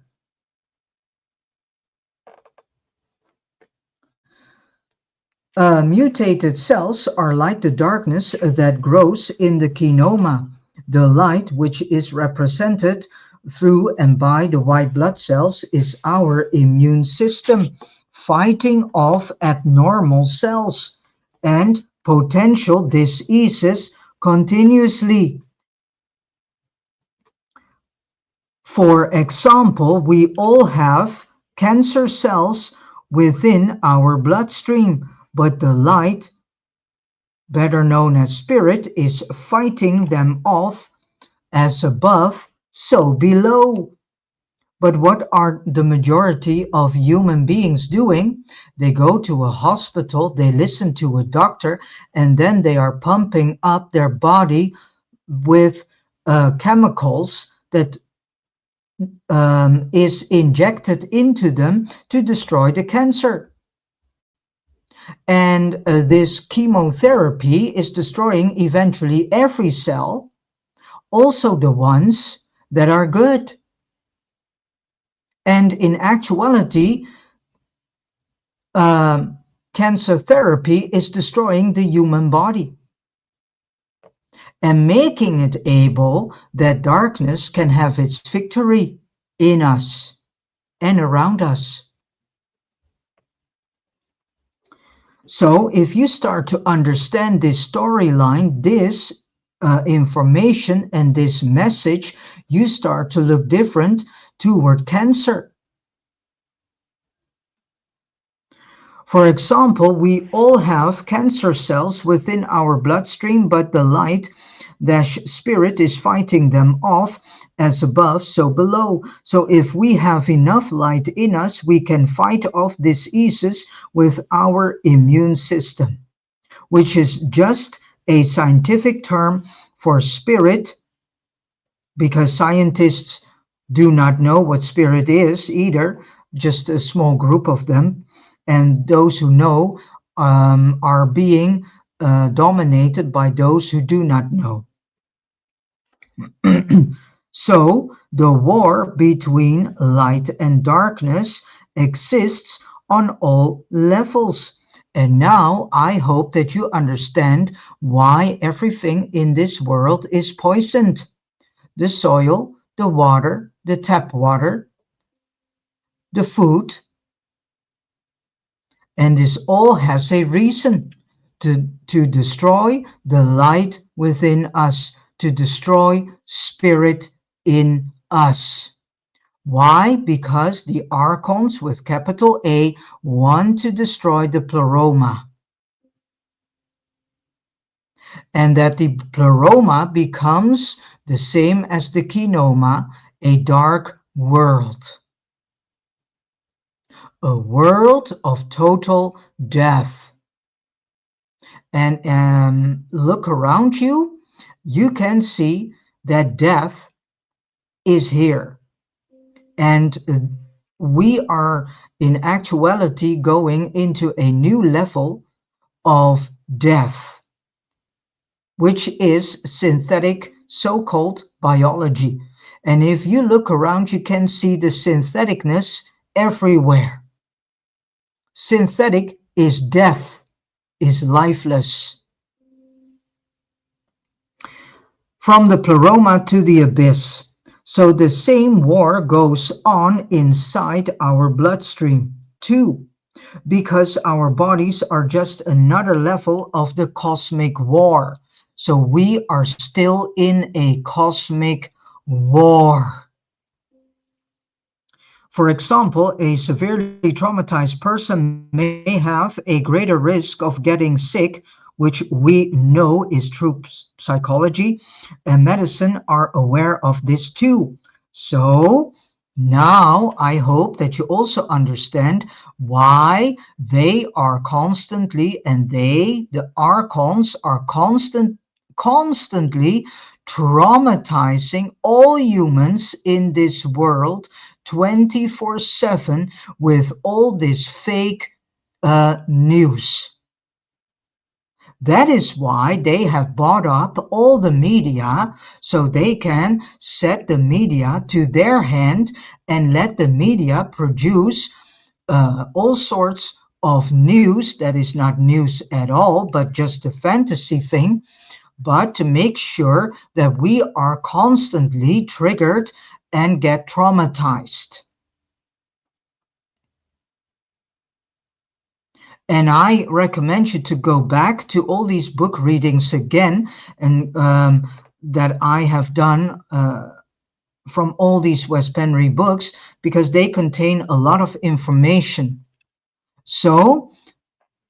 Mutated cells are like the darkness that grows in the Kenoma. The light, which is represented through and by the white blood cells is our immune system fighting off abnormal cells and potential diseases continuously. For example, we all have cancer cells within our bloodstream, but the light, better known as spirit, is fighting them off as above, so below. But what are the majority of human beings doing? They go to a hospital, they listen to a doctor, and then they are pumping up their body with chemicals that is injected into them to destroy the cancer. And this chemotherapy is destroying eventually every cell, also the ones that are good. And in actuality, cancer therapy is destroying the human body and making it able that darkness can have its victory in us and around us. So if you start to understand this storyline, this information and this message, you start to look different toward cancer. For example, we all have cancer cells within our bloodstream, but the light dash spirit is fighting them off as above, so below. So if we have enough light in us, we can fight off diseases with our immune system, which is just a scientific term for spirit, because scientists do not know what spirit is either, just a small group of them. And those who know are being dominated by those who do not know. So the war between light and darkness exists on all levels. And now I hope that you understand why everything in this world is poisoned. The soil, the water, the tap water, the food. And this all has a reason to destroy the light within us, to destroy spirit in us. Why? Because the archons with capital A want to destroy the pleroma. And that the pleroma becomes the same as the kenoma, a dark world. A world of total death. And look around you, you can see that death is here. And we are in actuality going into a new level of death, which is synthetic so-called biology. And if you look around, you can see the syntheticness everywhere. Synthetic is death, is lifeless. From the pleroma to the abyss. So the same war goes on inside our bloodstream too, because our bodies are just another level of the cosmic war. So we are still in a cosmic war. For example, a severely traumatized person may have a greater risk of getting sick, which we know is true psychology, and medicine are aware of this too. So now I hope that you also understand why they are constantly, and the archons are constantly traumatizing all humans in this world 24/7 with all this fake news. That is why they have bought up all the media, so they can set the media to their hand and let the media produce all sorts of news that is not news at all, but just a fantasy thing, but to make sure that we are constantly triggered and get traumatized. And I recommend you to go back to all these book readings again, and that I have done from all these Wes Penry books, because they contain a lot of information. So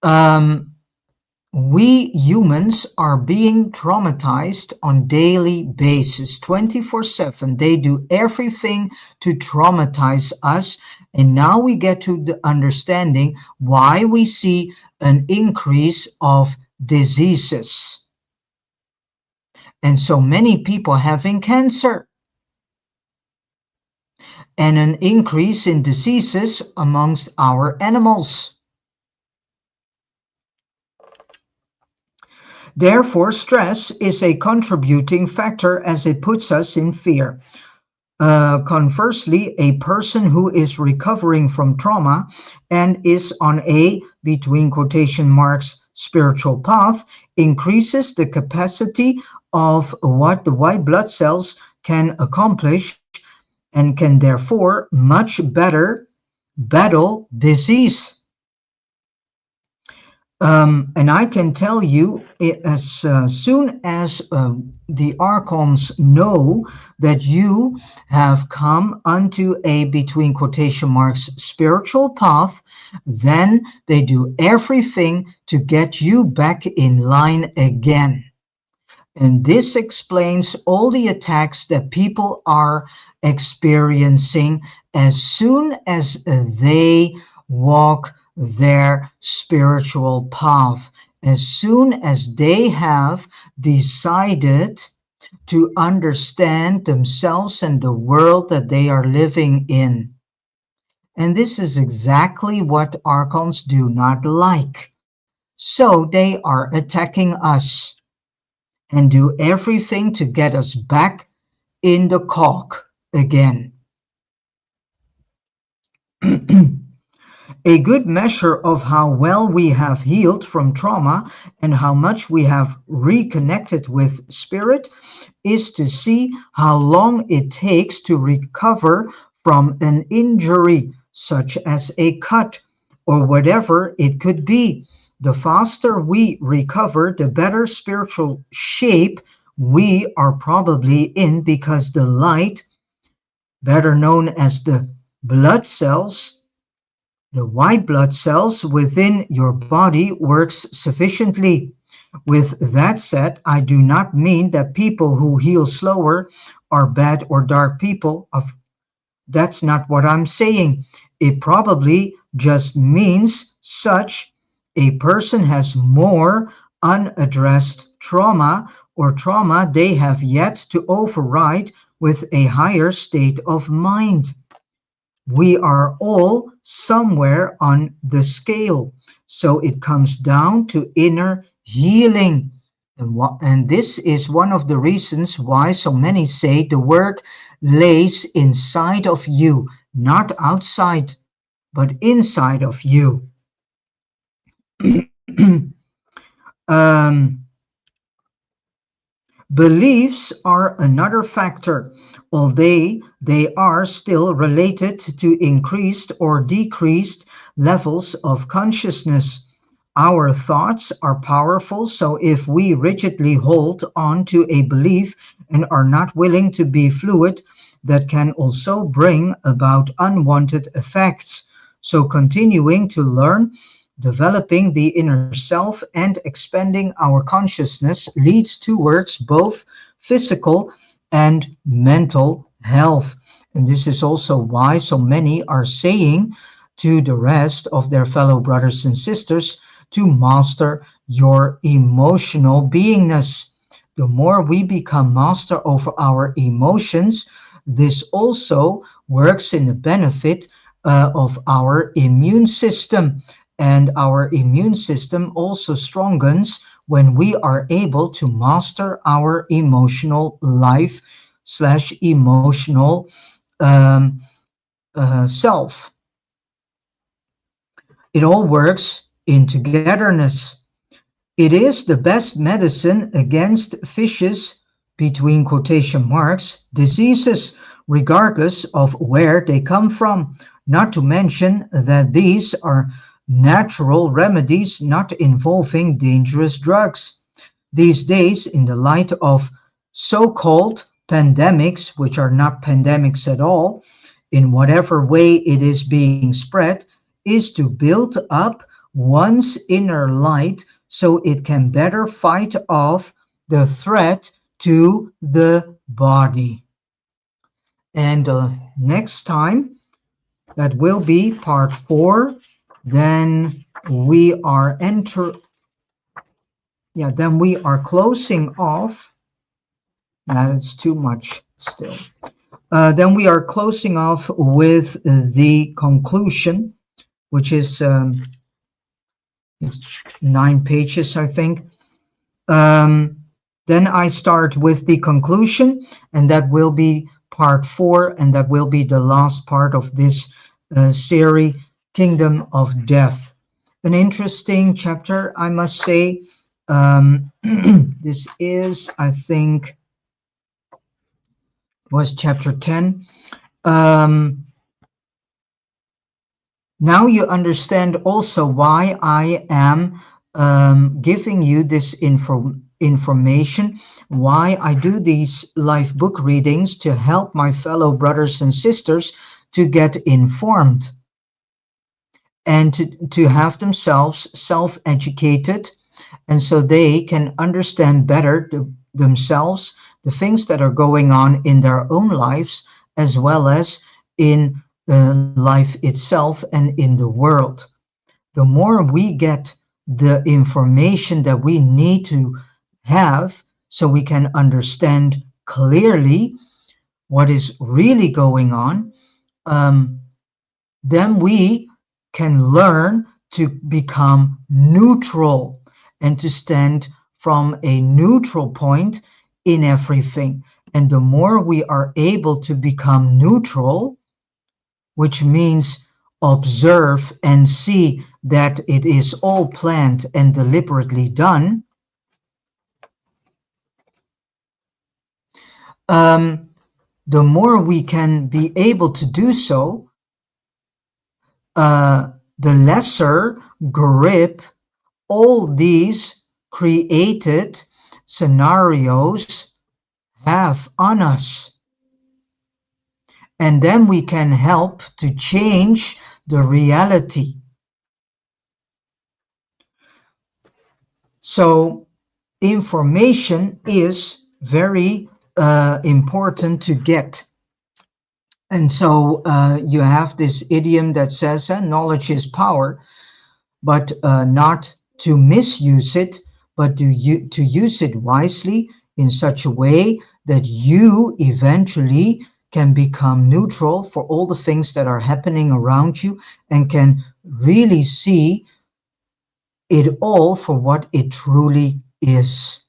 um, we humans are being traumatized on daily basis, 24/7. They do everything to traumatize us. And now we get to the understanding why we see an increase of diseases. And so many people having cancer, and an increase in diseases amongst our animals. Therefore, stress is a contributing factor as it puts us in fear. Conversely, a person who is recovering from trauma and is on a, between quotation marks, spiritual path, increases the capacity of what the white blood cells can accomplish, and can therefore much better battle disease. And I can tell you, as soon as the archons know that you have come unto a, between quotation marks, spiritual path, then they do everything to get you back in line again. And this explains all the attacks that people are experiencing as soon as they walk their spiritual path, as soon as they have decided to understand themselves and the world that they are living in. And this is exactly what archons do not like. So they are attacking us and do everything to get us back in the cock again. A good measure of how well we have healed from trauma and how much we have reconnected with spirit is to see how long it takes to recover from an injury, such as a cut or whatever it could be. The faster we recover, the better spiritual shape we are probably in, because the light, better known as the blood cells, the white blood cells within your body, works sufficiently. With that said, I do not mean that people who heal slower are bad or dark people. That's not what I'm saying. It probably just means such a person has more unaddressed trauma, or trauma they have yet to override with a higher state of mind. We are all somewhere on the scale. So it comes down to inner healing. And this is one of the reasons why so many say the work lays inside of you, not outside, but inside of you. um, Beliefs are another factor, although they are still related to increased or decreased levels of consciousness. Our thoughts are powerful, so if we rigidly hold on to a belief and are not willing to be fluid, that can also bring about unwanted effects. So continuing to learn, developing the inner self, and expanding our consciousness leads towards both physical and mental health. And this is also why so many are saying to the rest of their fellow brothers and sisters to master your emotional beingness. The more we become master over our emotions, this also works in the benefit of our immune system. And our immune system also strengthens when we are able to master our emotional life slash emotional self. It all works in togetherness. It is the best medicine against vicious, between quotation marks, diseases, regardless of where they come from. Not to mention that these are natural remedies not involving dangerous drugs. These days, in the light of so-called pandemics, which are not pandemics at all, in whatever way it is being spread, is to build up one's inner light so it can better fight off the threat to the body. And next time, that will be part 4. Then we are then we are closing off. That's too much still. Then we are closing off with the conclusion, which is it's 9 pages, I think. Then I start with the conclusion, and that will be part 4, and that will be the last part of this series, Kingdom of Death. An interesting chapter, I must say. This is, I think, was chapter 10. Now you understand also why I am giving you this information, why I do these live book readings to help my fellow brothers and sisters to get informed and to have themselves self-educated, and so they can understand better themselves, the things that are going on in their own lives, as well as in life itself and in the world. The more we get the information that we need to have so we can understand clearly what is really going on, then we can learn to become neutral and to stand from a neutral point in everything. And the more we are able to become neutral, which means observe and see that it is all planned and deliberately done, the more we can be able to do so, the lesser grip all these created scenarios have on us. And then we can help to change the reality. So information is very important to get. And so you have this idiom that says knowledge is power, but not to misuse it, but to use it wisely in such a way that you eventually can become neutral for all the things that are happening around you and can really see it all for what it truly is.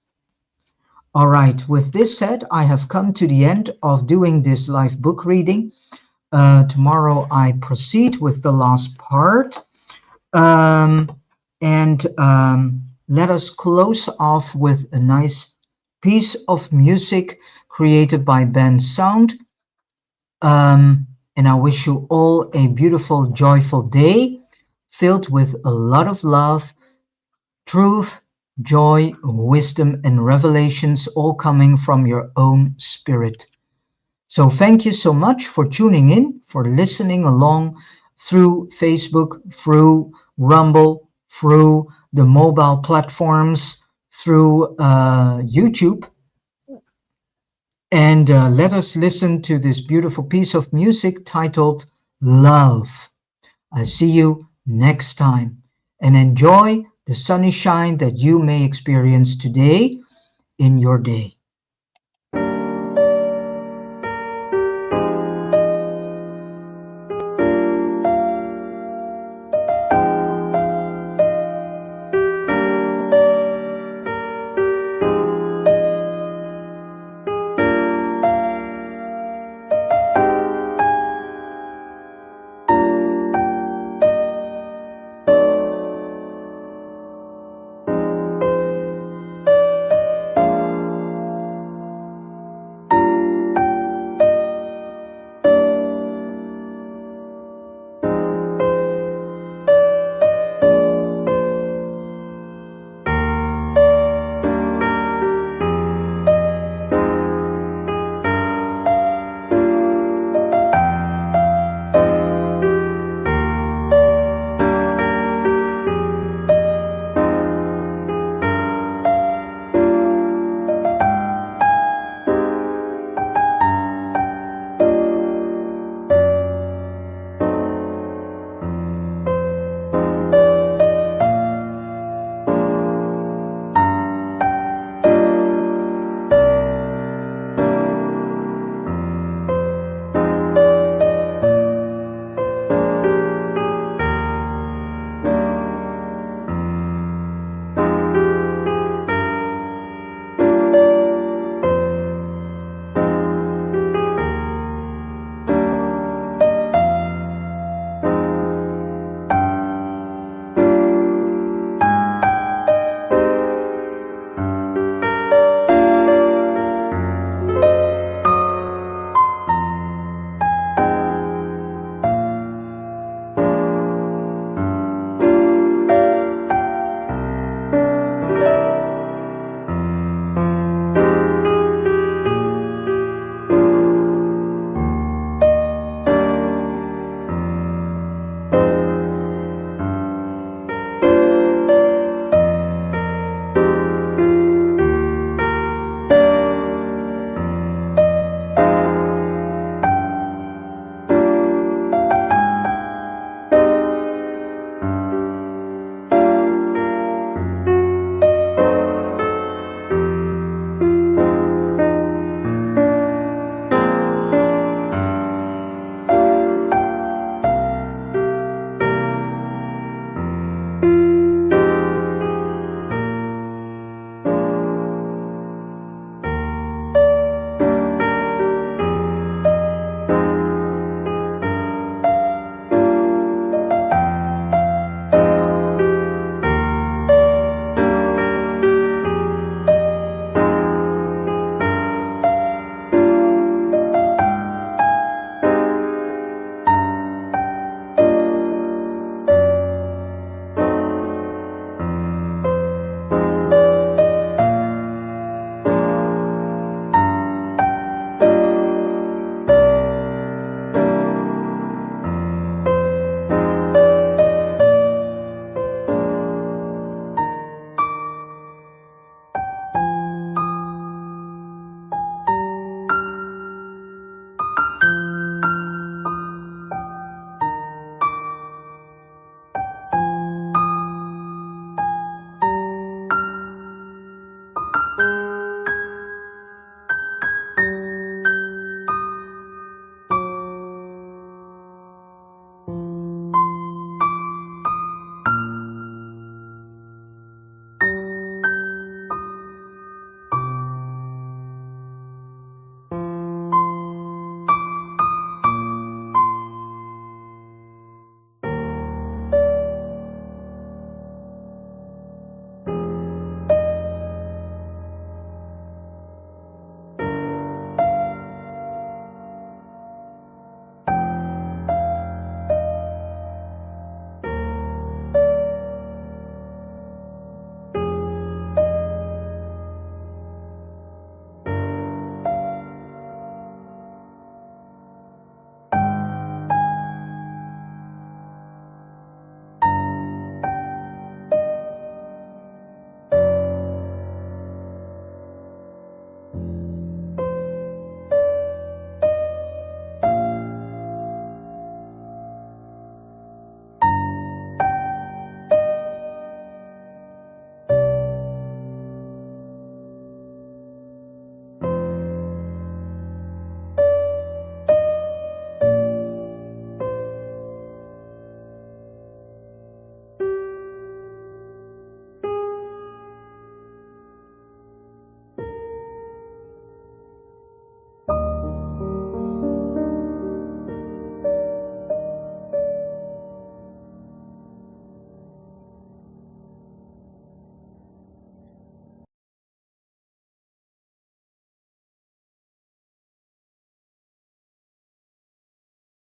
All right, with this said, I have come to the end of doing this live book reading. Tomorrow I proceed with the last part. Let us close off with a nice piece of music created by Ben Sound. And I wish you all a beautiful, joyful day filled with a lot of love, truth, joy, wisdom, and revelations, all coming from your own spirit. So thank you so much for tuning in, for listening along through Facebook, through Rumble, through the mobile platforms, through YouTube. And let us listen to this beautiful piece of music titled Love. I'll see you next time, and enjoy the sunny shine that you may experience today in your day.